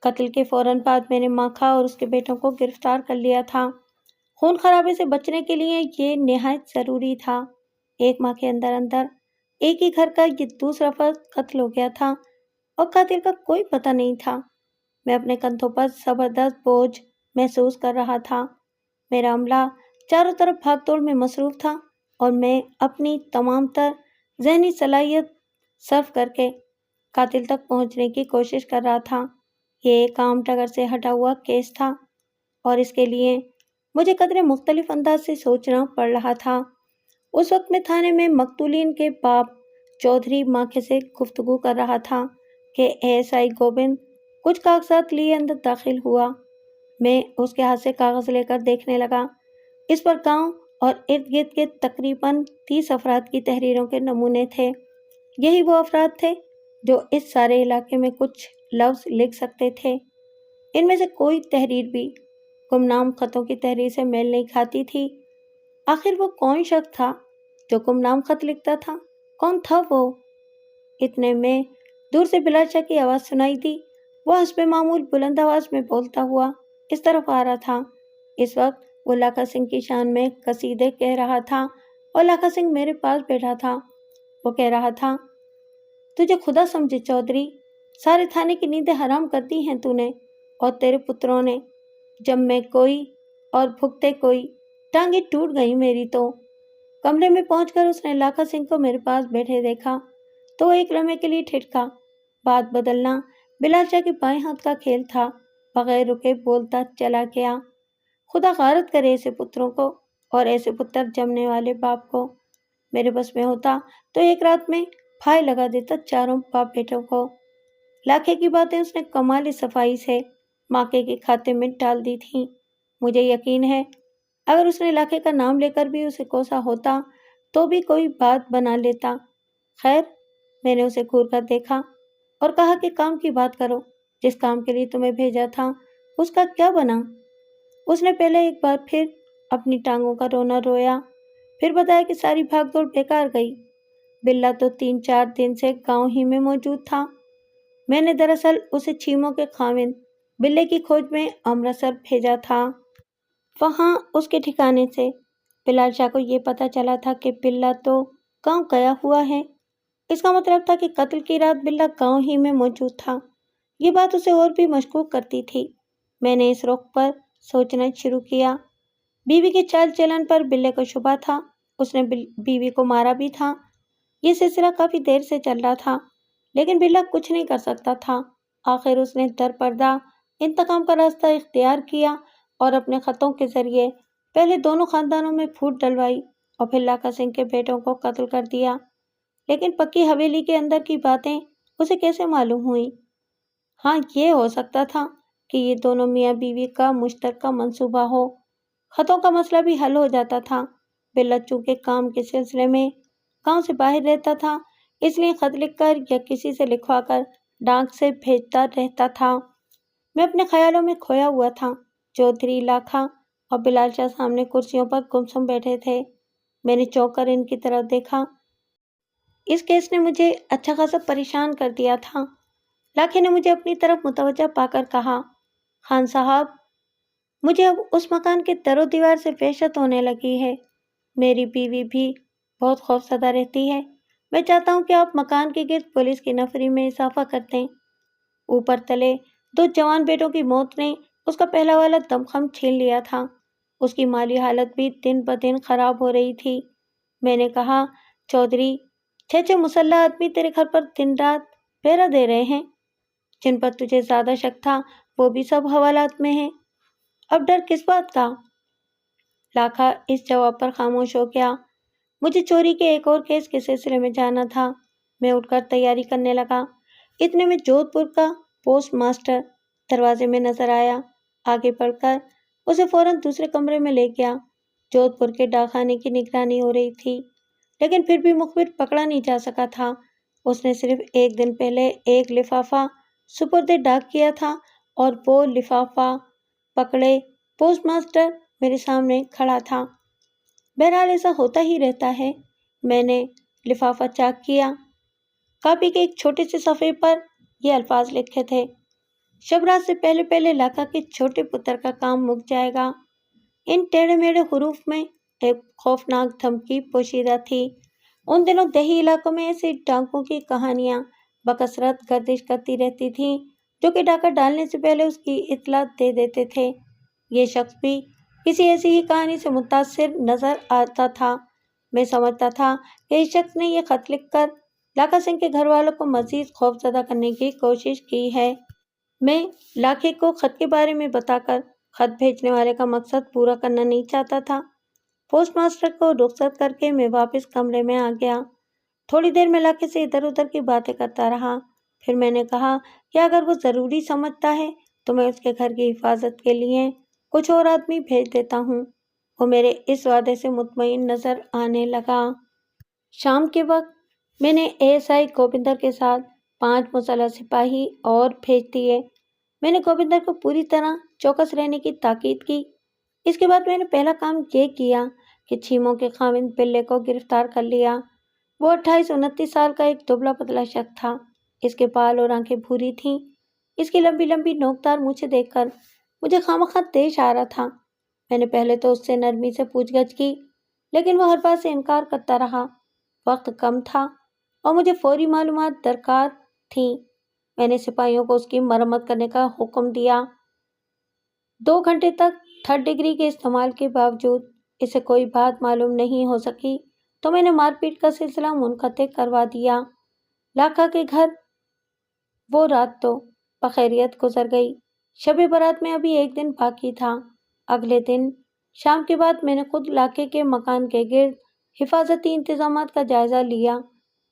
A: قتل کے فوراً بعد میں نے ماکھا اور اس کے بیٹوں کو گرفتار کر لیا تھا۔ خون خرابے سے بچنے کے لیے یہ نہایت ضروری تھا۔ 1 ماہ کے اندر اندر ایک ہی گھر کا یہ دوسرا فرد قتل ہو گیا تھا اور قاتل کا کوئی پتہ نہیں تھا۔ میں اپنے کندھوں پر زبردست بوجھ محسوس کر رہا تھا۔ میرا عملہ چاروں طرف بھاگ دوڑ میں مصروف تھا اور میں اپنی تمام تر ذہنی صلاحیت صرف کر کے قاتل تک پہنچنے کی کوشش کر رہا تھا۔ یہ ایک عام ٹگر سے ہٹا ہوا کیس تھا اور اس کے لیے مجھے قدرے مختلف انداز سے سوچنا پڑ رہا تھا۔ اس وقت میں تھانے میں مقتولین کے باپ چودھری ماکھے سے گفتگو کر رہا تھا کہ ASI گوبند کچھ کاغذات لیے اندر داخل ہوا۔ میں اس کے ہاتھ سے کاغذ لے کر دیکھنے لگا۔ اس پر گاؤں اور ارد گرد کے تقریباً 30 افراد کی تحریروں کے نمونے تھے۔ یہی وہ افراد تھے جو اس سارے علاقے میں کچھ لفظ لکھ سکتے تھے۔ ان میں سے کوئی تحریر بھی گمنام خطوں کی تحریر سے میل نہیں کھاتی تھی۔ آخر وہ کون شخص تھا جو گمنام خط لکھتا تھا؟ کون تھا وہ؟ اتنے میں دور سے بلال شاہ کی آواز سنائی دی۔ وہ حسب معمول بلند آواز میں بولتا ہوا اس طرف آ رہا تھا۔ اس وقت وہ لاکھا سنگھ کی شان میں قصیدے کہہ رہا تھا اور لاکھا سنگھ میرے پاس بیٹھا تھا۔ وہ کہہ رہا تھا، تجھے خدا سمجھے چودھری، سارے تھانے کی نیندیں حرام کر دی ہیں تو نے اور تیرے پتروں نے۔ جب میں کوئی اور بھگتے کوئی، ٹانگیں ٹوٹ گئی میری تو۔ کمرے میں پہنچ کر اس نے لاکھا سنگھ کو میرے پاس بیٹھے دیکھا تو وہ ایک لمحے کے لیے ٹھٹکا۔ بات بدلنا بلال شاہ کے بائیں ہاتھ کا کھیل تھا۔ بغیر رکے بولتا چلا گیا، خدا غارت کرے ایسے پتروں کو اور ایسے پتر جمنے والے باپ کو۔ میرے بس میں ہوتا تو ایک رات میں پھائے لگا دیتا چاروں باپ بیٹوں کو۔ لاکھے کی باتیں اس نے کمال صفائی سے ماکے کے کھاتے میں ڈال دی تھیں۔ مجھے یقین ہے اگر اس نے لاکھے کا نام لے کر بھی اسے کوسا ہوتا تو بھی کوئی بات بنا لیتا۔ خیر، میں نے اسے گھور کر دیکھا اور کہا کہ کام کی بات کرو، جس کام کے لیے تمہیں بھیجا تھا اس کا کیا بنا؟ اس نے پہلے ایک بار پھر اپنی ٹانگوں کا رونا رویا، پھر بتایا کہ ساری بھاگ دوڑ بیکار گئی۔ بلّا تو 3-4 دن سے گاؤں ہی میں موجود تھا۔ میں نے دراصل اسے چھیموں کے خاوند بلے کی کھوج میں امرتسر بھیجا تھا۔ وہاں اس کے ٹھکانے سے بلال شاہ کو یہ پتہ چلا تھا کہ بلّا تو گاؤں گیا ہوا ہے۔ اس کا مطلب تھا کہ قتل کی رات بلّا گاؤں ہی میں موجود تھا۔ یہ بات اسے اور بھی مشکوک کرتی تھی۔ میں نے اس رخ پر سوچنا شروع کیا۔ بیوی کے چال چلن پر بلے کو شبہ تھا، اس نے بیوی کو مارا بھی تھا۔ یہ سلسلہ کافی دیر سے چل رہا تھا، لیکن بلا کچھ نہیں کر سکتا تھا۔ آخر اس نے در پردہ انتقام کا راستہ اختیار کیا اور اپنے خطوں کے ذریعے پہلے دونوں خاندانوں میں پھوٹ ڈلوائی اور پھر لاکھا سنگھ کے بیٹوں کو قتل کر دیا۔ لیکن پکی حویلی کے اندر کی باتیں اسے کیسے معلوم ہوئیں؟ ہاں، یہ ہو سکتا تھا کہ یہ دونوں میاں بیوی کا مشترکہ منصوبہ ہو۔ خطوں کا مسئلہ بھی حل ہو جاتا تھا۔ بلا چونکہ کام کے سلسلے میں گاؤں سے باہر رہتا تھا، اس لیے خط لکھ کر یا کسی سے لکھوا کر ڈاک سے بھیجتا رہتا تھا۔ میں اپنے خیالوں میں کھویا ہوا تھا۔ چودھری لاکھا اور بلال شاہ سامنے کرسیوں پر گمسم بیٹھے تھے۔ میں نے چونک کر ان کی طرف دیکھا۔ اس کیس نے مجھے اچھا خاصا پریشان کر دیا تھا۔ لاکھے نے مجھے اپنی طرف متوجہ پا کر کہا، خان صاحب، مجھے اب اس مکان کے در و دیوار سے وحشت ہونے لگی ہے۔ میری بیوی بھی بہت خوفزدہ رہتی ہے۔ میں چاہتا ہوں کہ آپ مکان کے گرد پولیس کی نفری میں اضافہ کر دیں۔ اوپر تلے 2 جوان بیٹوں کی موت نے اس کا پہلا والا دمخم چھین لیا تھا۔ اس کی مالی حالت بھی دن بدن خراب ہو رہی تھی۔ میں نے کہا، چودھری، 6 مسلح آدمی تیرے گھر پر دن رات پہرا دے رہے ہیں۔ جن پر تجھے زیادہ شک تھا وہ بھی سب حوالات میں ہیں۔ اب ڈر کس بات کا؟ لاکھا اس جواب پر خاموش ہو گیا۔ مجھے چوری کے ایک اور کیس کے سلسلے میں جانا تھا۔ میں اٹھ کر تیاری کرنے لگا۔ اتنے میں جودھ پور کا پوسٹ ماسٹر دروازے میں نظر آیا۔ آگے بڑھ کر اسے فوراً دوسرے کمرے میں لے گیا۔ جودھ پور کے ڈاک خانے کی نگرانی ہو رہی تھی، لیکن پھر بھی مخبر پکڑا نہیں جا سکا تھا۔ اس نے صرف ایک دن پہلے ایک لفافہ سپرد ڈاک کیا تھا اور وہ لفافہ پکڑے پوسٹ ماسٹر میرے سامنے کھڑا تھا۔ بہرحال ایسا ہوتا ہی رہتا ہے۔ میں نے لفافہ چاک کیا۔ کاپی کے ایک چھوٹے سے صفحے پر یہ الفاظ لکھے تھے، شب رات سے پہلے پہلے لاکھا کے چھوٹے پتر کا کام مک جائے گا۔ ان ٹیڑھے میڑھے حروف میں ایک خوفناک دھمکی پوشیدہ تھی۔ ان دنوں دیہی علاقوں میں ایسی ڈاکوں کی کہانیاں بکثرت گردش کرتی رہتی تھیں، جو کہ ڈاکہ ڈالنے سے پہلے اس کی اطلاع دے دیتے تھے۔ یہ شخص بھی کسی ایسی ہی کہانی سے متاثر نظر آتا تھا۔ میں سمجھتا تھا کہ اس شخص نے یہ خط لکھ کر لاکھا سنگھ کے گھر والوں کو مزید خوفزدہ کرنے کی کوشش کی ہے۔ میں لاکھے کو خط کے بارے میں بتا کر خط بھیجنے والے کا مقصد پورا کرنا نہیں چاہتا تھا۔ پوسٹ ماسٹر کو رخصت کر کے میں واپس کمرے میں آ گیا۔ تھوڑی دیر میں لاکھے سے ادھر ادھر کی باتیں کرتا رہا۔ پھر میں نے کہا کہ اگر وہ ضروری سمجھتا ہے تو میں اس کے گھر کی حفاظت کے لیے کچھ اور آدمی بھیج دیتا ہوں۔ وہ میرے اس وعدے سے مطمئن نظر آنے لگا۔ شام کے وقت میں نے ASI گوبندر کے ساتھ 5 مسلح سپاہی اور بھیج دیے۔ میں نے گوبندر کو پوری طرح چوکس رہنے کی تاکید کی۔ اس کے بعد میں نے پہلا کام یہ کیا کہ چھیموں کے خاوند بلے کو گرفتار کر لیا۔ وہ 28-29 سال کا ایک دبلا پتلا شخص تھا۔ اس کے بال اور آنکھیں بھوری تھیں۔ اس کی لمبی لمبی نوکدار مونچھیں دیکھ کر مجھے خواہ طیش آ رہا تھا۔ میں نے پہلے تو اس سے نرمی سے پوچھ گچھ کی، لیکن وہ ہر بات سے انکار کرتا رہا۔ وقت کم تھا اور مجھے فوری معلومات درکار تھیں۔ میں نے سپاہیوں کو اس کی مرمت کرنے کا حکم دیا۔ 2 گھنٹے تک 3rd ڈگری کے استعمال کے باوجود اسے کوئی بات معلوم نہیں ہو سکی تو میں نے مار پیٹ کا سلسلہ منقطع کروا دیا۔ لاکھا کے گھر وہ رات تو بخیریت گزر گئی۔ شب برات میں ابھی ایک دن باقی تھا۔ اگلے دن شام کے بعد میں نے خود لاکھے کے مکان کے گرد حفاظتی انتظامات کا جائزہ لیا۔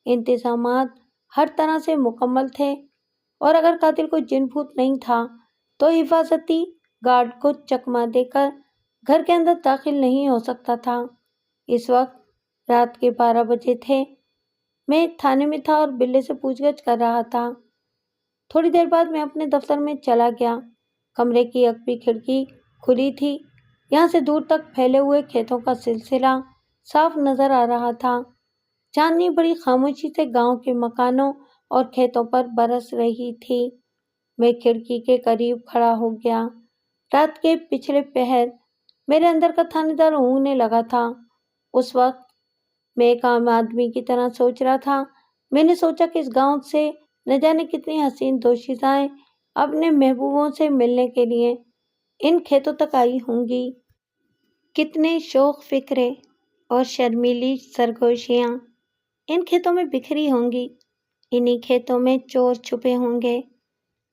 A: انتظامات ہر طرح سے مکمل تھے اور اگر قاتل کو جن بھوت نہیں تھا تو حفاظتی گارڈ کو چکمہ دے کر گھر کے اندر داخل نہیں ہو سکتا تھا۔ اس وقت رات کے 12 بجے تھے۔ میں تھانے میں تھا اور بلے سے پوچھ گچھ کر رہا تھا۔ تھوڑی دیر بعد میں اپنے دفتر میں چلا گیا۔ کمرے کی عقبی کھڑکی کھلی تھی۔ یہاں سے دور تک پھیلے ہوئے کھیتوں کا سلسلہ صاف نظر آ رہا تھا۔ چاندنی بڑی خاموشی سے گاؤں کے مکانوں اور کھیتوں پر برس رہی تھی۔ میں کھڑکی کے قریب کھڑا ہو گیا۔ رات کے پچھلے پہر میرے اندر کا تھانے دار اونگنے لگا تھا۔ اس وقت میں ایک عام آدمی کی طرح سوچ رہا تھا۔ میں نے سوچا کہ اس گاؤں سے نہ جانے کتنی حسین دوشیزائیں اپنے محبوبوں سے ملنے کے لیے ان کھیتوں تک آئی ہوں گی۔ کتنے شوق فکرے اور شرمیلی سرگوشیاں ان کھیتوں میں بکھری ہوں گی۔ انہی کھیتوں میں چور چھپے ہوں گے،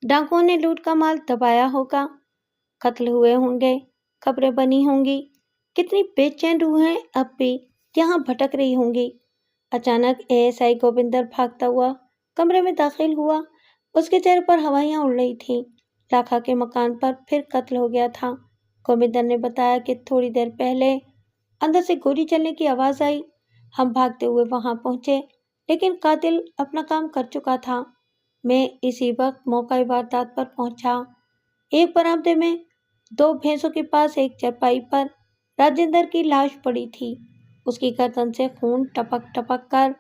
A: ڈاکوؤں نے لوٹ کا مال دبایا ہوگا، قتل ہوئے ہوں گے، خبریں بنی ہوں گی۔ کتنی بے چین روحیں اب بھی یہاں بھٹک رہی ہوں گی۔ اچانک ASI گوبندر بھاگتا ہوا کمرے میں داخل ہوا۔ اس کے چہرے پر ہوائیاں اڑ رہی تھیں۔ لاکھا کے مکان پر پھر قتل ہو گیا تھا۔ گوبندر نے بتایا کہ تھوڑی دیر پہلے اندر سے گولی چلنے کی آواز آئی۔ ہم بھاگتے ہوئے وہاں پہنچے، لیکن قاتل اپنا کام کر چکا تھا۔ میں اسی وقت موقع واردات پر پہنچا۔ ایک برآمدے میں 2 بھینسوں کے پاس ایک چرپائی پر راجندر کی لاش پڑی تھی۔ اس کی گردن سے خون ٹپک ٹپک کر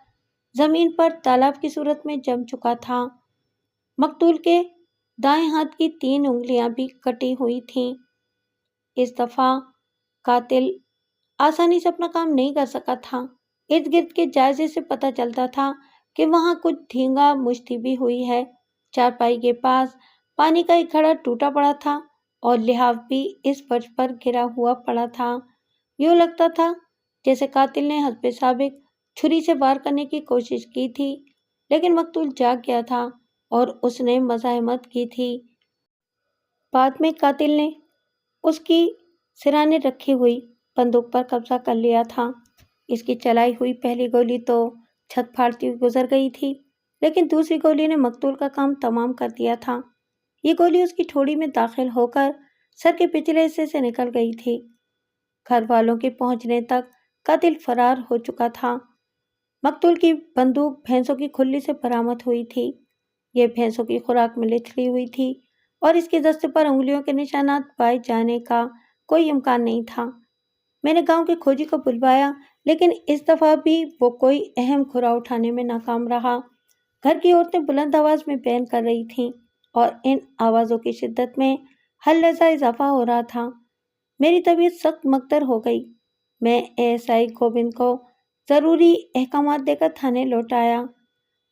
A: زمین پر تالاب کی صورت میں جم چکا تھا۔ مقتول کے دائیں ہاتھ کی 3 انگلیاں بھی کٹی ہوئی تھیں۔ اس دفعہ قاتل آسانی سے اپنا کام نہیں کر سکا تھا۔ ارد گرد کے جائزے سے پتہ چلتا تھا کہ وہاں کچھ دھینگا مشتی بھی ہوئی ہے۔ چارپائی کے پاس پانی کا ایک گھڑا ٹوٹا پڑا تھا اور لحاف بھی اس فرش پر گرا ہوا پڑا تھا۔ یوں لگتا تھا جیسے قاتل نے حسب سابق چھری سے وار کرنے کی کوشش کی تھی، لیکن مقتول جاگ گیا تھا اور اس نے مزاحمت کی تھی۔ بعد میں قاتل نے اس کی سرانے رکھی ہوئی بندوق پر قبضہ کر لیا تھا۔ اس کی چلائی ہوئی پہلی گولی تو چھت پھاڑتی ہوئی گزر گئی تھی، لیکن دوسری گولی نے مقتول کا کام تمام کر دیا تھا۔ یہ گولی اس کی ٹھوڑی میں داخل ہو کر سر کے پچھلے حصے سے نکل گئی تھی۔ گھر والوں کے پہنچنے تک قاتل فرار ہو چکا تھا۔ مقتول کی بندوق بھینسوں کی کھلی سے برآمد ہوئی تھی۔ یہ بھینسوں کی خوراک میں لتھڑی ہوئی تھی اور اس کے دستے پر انگلیوں کے نشانات پائے جانے کا کوئی امکان نہیں تھا۔ میں نے گاؤں کے کھوجی کو بلوایا، لیکن اس دفعہ بھی وہ کوئی اہم کھرا اٹھانے میں ناکام رہا۔ گھر کی عورتیں بلند آواز میں بیان کر رہی تھیں اور ان آوازوں کی شدت میں ہر لحظہ اضافہ ہو رہا تھا۔ میری طبیعت سخت مکدر ہو گئی۔ میں ASI گوبند کو ضروری احکامات دے کر تھانے لوٹ آیا۔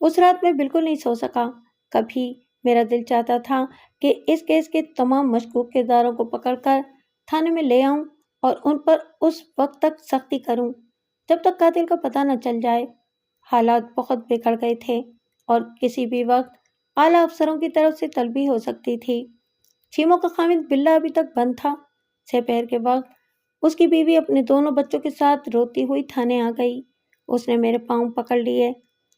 A: اس رات میں بالکل نہیں سو سکا۔ کبھی میرا دل چاہتا تھا کہ اس کیس کے تمام مشکوک کرداروں کو پکڑ کر تھانے میں لے آؤں اور ان پر اس وقت تک سختی کروں جب تک قاتل کا پتہ نہ چل جائے۔ حالات بہت بگڑ گئے تھے اور کسی بھی وقت اعلیٰ افسروں کی طرف سے طلبی ہو سکتی تھی۔ چیموں کا خامد بلّا ابھی تک بند تھا۔ سپہر کے وقت اس کی بیوی اپنے دونوں بچوں کے ساتھ روتی ہوئی تھانے آ گئی۔ اس نے میرے پاؤں پکڑ لیے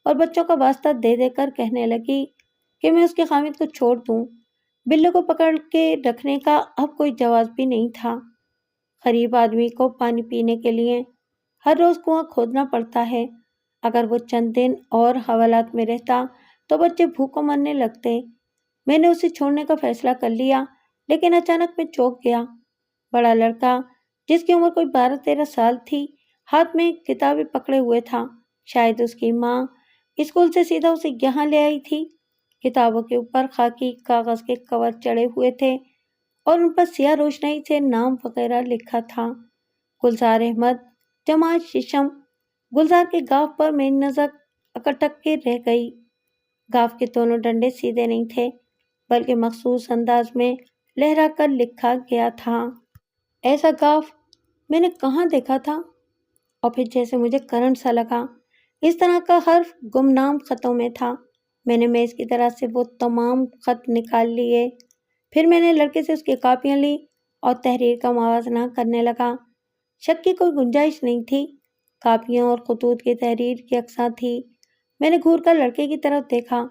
A: اور بچوں کا واسطہ دے دے کر کہنے لگی کہ میں اس کے خامد کو چھوڑ دوں۔ بلے کو پکڑ کے رکھنے کا اب کوئی جواز بھی نہیں تھا۔ غریب آدمی کو پانی پینے کے لیے ہر روز کنواں کھودنا پڑتا ہے۔ اگر وہ چند دن اور حوالات میں رہتا تو بچے بھوکوں مرنے لگتے۔ میں نے اسے چھوڑنے کا فیصلہ کر لیا، لیکن اچانک میں چونک گیا۔ بڑا لڑکا جس کی عمر کوئی 12-13 سال تھی ہاتھ میں کتابیں پکڑے ہوئے تھا۔ شاید اس کی ماں اسکول سے سیدھا اسے یہاں لے آئی تھی۔ کتابوں کے اوپر خاکی کاغذ کے کور چڑھے ہوئے تھے اور ان پر سیاہ روشنائی سے نام وغیرہ لکھا تھا۔ گلزار احمد، جماعت ششم۔ گلزار کے گاف پر میری نظر اکٹک کے رہ گئی۔ گاف کے دونوں ڈنڈے سیدھے نہیں تھے، بلکہ مخصوص انداز میں لہرا کر لکھا گیا تھا۔ ایسا گاف میں نے کہاں دیکھا تھا؟ اور پھر جیسے مجھے کرنٹ سا لگا، اس طرح کا حرف گمنام خطوں میں تھا۔ میں نے میز کی طرح سے وہ تمام خط نکال لیے۔ پھر میں نے لڑکے سے اس کی کاپیاں لی اور تحریر کا موازنہ کرنے لگا۔ شک کی کوئی گنجائش نہیں تھی۔ کاپیاں اور خطوط کی تحریر یکساں تھی۔ میں نے گھور کر لڑکے کی طرف دیکھا۔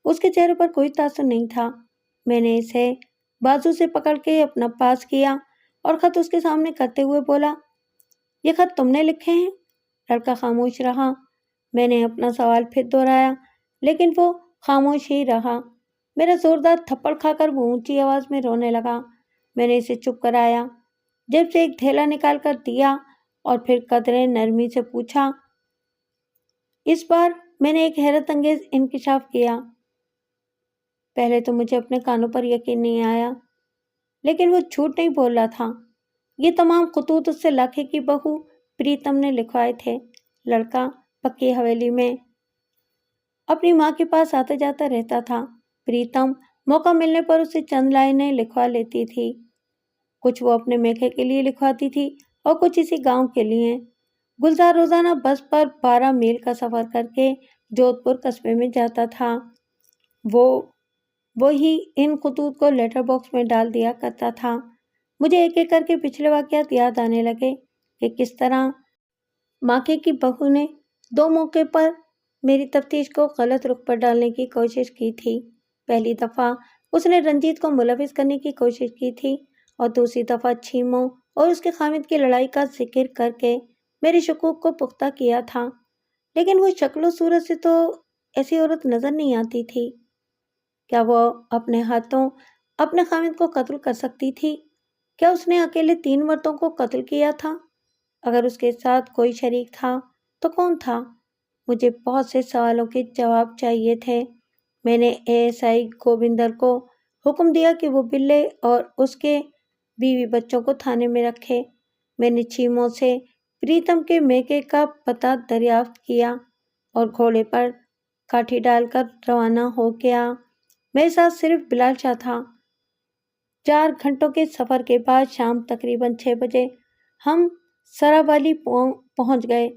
A: اس کے چہرے پر کوئی تاثر نہیں تھا۔ میں نے اسے بازو سے پکڑ کے اپنا پاس کیا اور خط اس کے سامنے کرتے ہوئے بولا، یہ خط تم نے لکھے ہیں؟ لڑکا خاموش رہا۔ میں نے اپنا سوال پھر دہرایا، لیکن وہ خاموش ہی رہا۔ میرا زوردار تھپڑ کھا کر وہ اونچی آواز میں رونے لگا۔ میں نے اسے چپ کرایا، جیب سے ایک تھیلا نکال کر دیا اور پھر قدرے نرمی سے پوچھا۔ اس بار میں نے ایک حیرت انگیز انکشاف کیا۔ پہلے تو مجھے اپنے کانوں پر یقین نہیں آیا، لیکن وہ جھوٹ نہیں بول رہا تھا۔ یہ تمام خطوط اس سے لاکھے کی بہو پریتم نے لکھوائے تھے۔ لڑکا پکی حویلی میں اپنی ماں کے پاس آتا جاتا رہتا تھا۔ پریتم موقع ملنے پر اسے چند لائنیں لکھوا لیتی تھی۔ کچھ وہ اپنے میکے کے لیے لکھواتی تھی اور کچھ اسی گاؤں کے لیے۔ گلزار روزانہ بس پر 12 میل کا سفر کر کے جودھ پور قصبے میں جاتا تھا۔ وہی ان خطوط کو لیٹر باکس میں ڈال دیا کرتا تھا۔ مجھے ایک ایک کر کے پچھلے واقعات یاد آنے لگے کہ کس طرح ماکے کی بہو نے 2 موقع پر میری تفتیش کو غلط رخ پر ڈالنے کی کوشش کی تھی۔ پہلی دفعہ اس نے رنجیت کو ملوث کرنے کی کوشش کی تھی اور دوسری دفعہ چھیمو اور اس کے خامد کی لڑائی کا ذکر کر کے میرے شکوک کو پختہ کیا تھا، لیکن وہ شکل و صورت سے تو ایسی عورت نظر نہیں آتی تھی۔ کیا وہ اپنے ہاتھوں اپنے خامد کو قتل کر سکتی تھی؟ کیا اس نے اکیلے 3 مردوں کو قتل کیا تھا؟ اگر اس کے ساتھ کوئی شریک تھا تو کون تھا؟ مجھے بہت سے سوالوں کے جواب چاہیے تھے۔ میں نے ASI گوبندر کو حکم دیا کہ وہ بلے اور اس کے بیوی بچوں کو تھانے میں رکھے۔ میں نے چھیمو سے پریتم کے میکے کا پتہ دریافت کیا اور گھوڑے پر کاٹھی ڈال کر روانہ ہو گیا۔ میرے ساتھ صرف بلال شاہ تھا۔ 4 گھنٹوں کے سفر کے بعد شام تقریباً 6 بجے ہم سراوالی پہنچ گئے۔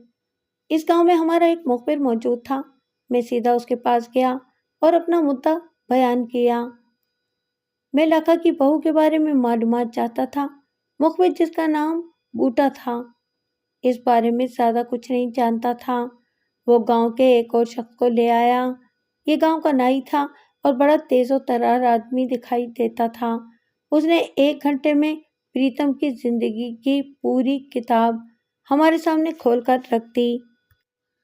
A: اس گاؤں میں ہمارا ایک مخبر موجود تھا۔ میں سیدھا اس کے پاس گیا اور اپنا مدعا بیان کیا۔ میں لاکھا کی بہو کے بارے میں معلومات چاہتا تھا۔ مخبر، جس کا نام بوٹا تھا، اس بارے میں زیادہ کچھ نہیں جانتا تھا۔ وہ گاؤں کے ایک اور شخص کو لے آیا۔ یہ گاؤں کا نائی تھا اور بڑا تیز و ترار آدمی دکھائی دیتا تھا۔ اس نے 1 گھنٹے میں پریتم کی زندگی کی پوری کتاب ہمارے سامنے کھول کر رکھ دی۔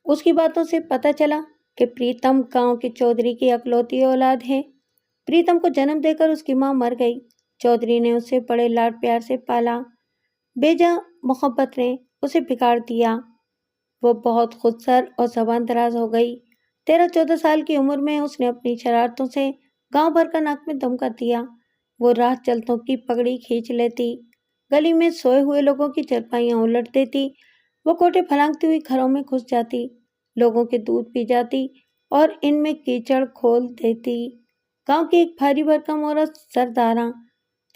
A: اس کی باتوں سے پتہ چلا کہ پریتم گاؤں کے چودھری کی اکلوتی اولاد ہے۔ پریتم کو جنم دے کر اس کی ماں مر گئی۔ چودھری نے اسے بڑے لاڈ پیار سے پالا۔ بیجا محبت نے اسے بگاڑ دیا۔ وہ بہت خود سر اور زبان دراز ہو گئی۔ 13-14 سال کی عمر میں اس نے اپنی شرارتوں سے گاؤں بھر کا ناک میں دم کر دیا۔ وہ راہ چلتوں کی پگڑی کھینچ لیتی، گلی میں سوئے ہوئے لوگوں کی چرپائیاں الٹ دیتی، وہ کوٹے پھلانگتی ہوئی گھروں میں گھس جاتی، لوگوں کے دودھ پی جاتی اور ان میں کیچڑ کھول دیتی۔ گاؤں کی ایک بھاری بھرکم عورت سرداراں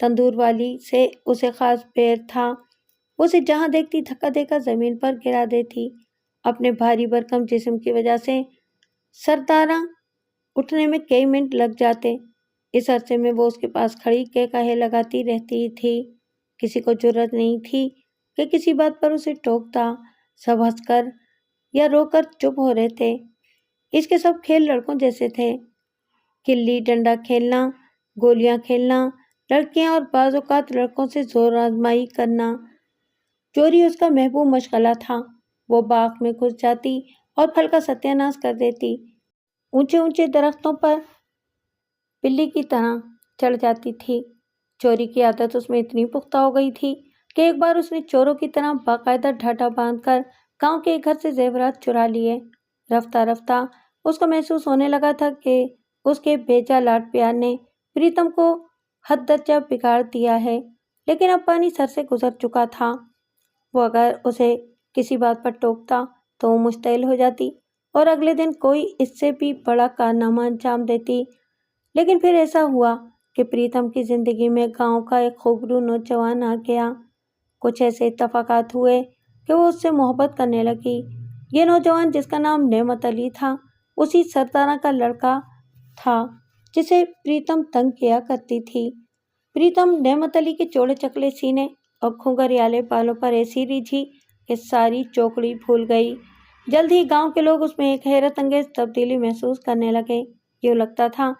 A: تندور والی سے اسے خاص پیر تھا۔ اسے جہاں دیکھتی دھکا دے کر زمین پر گرا دیتی۔ اپنے بھاری بھرکم جسم کی وجہ سے سرداراں اٹھنے میں کئی منٹ لگ جاتے۔ اس عرصے میں وہ اس کے پاس کھڑی کہے لگاتی رہتی تھی۔ کسی کو جرأت نہیں تھی کہ کسی بات پر اسے ٹوکتا۔ سب ہنس کر یا رو کر چپ ہو رہے تھے۔ اس کے سب کھیل لڑکوں جیسے تھے۔ گلی ڈنڈا کھیلنا، گولیاں کھیلنا، لڑکیاں اور بعض اوقات لڑکوں سے زور آزمائی کرنا، چوری اس کا محبوب مشغلہ تھا۔ وہ باغ میں گھس جاتی اور پھل کا ستیہ ناش کر دیتی۔ اونچے اونچے درختوں پر بلی کی طرح چڑھ جاتی تھی۔ چوری کی عادت اس میں اتنی پختہ ہو گئی تھی کہ ایک بار اس نے چوروں کی طرح باقاعدہ ڈھاٹا باندھ کر گاؤں کے ایک گھر سے زیورات چرا لیے۔ رفتہ رفتہ اس کو محسوس ہونے لگا تھا کہ اس کے بیجا لاڈ پیار نے پریتم کو حد درجہ بگاڑ دیا ہے، لیکن اب پانی سر سے گزر چکا تھا۔ وہ اگر اسے کسی بات پر ٹوکتا تو وہ مشتعل ہو جاتی اور اگلے دن کوئی اس سے بھی بڑا کارنامہ انجام دیتی۔ لیکن پھر ایسا ہوا کہ پریتم کی زندگی میں گاؤں کا ایک خوبرو نوجوان آ گیا۔ کچھ ایسے اتفاقات ہوئے کہ وہ اس سے محبت کرنے لگی۔ یہ نوجوان، جس کا نام نعمت علی تھا، اسی سرداراں کا لڑکا تھا جسے پریتم تنگ کیا کرتی تھی۔ پریتم نعمت علی کے چوڑے چکلے سینے اور گھنگریالے بالوں پر ایسی ریجھی کہ ساری چوکڑی بھول گئی۔ جلد ہی گاؤں کے لوگ اس میں ایک حیرت انگیز تبدیلی محسوس کرنے لگے۔ یوں لگتا تھا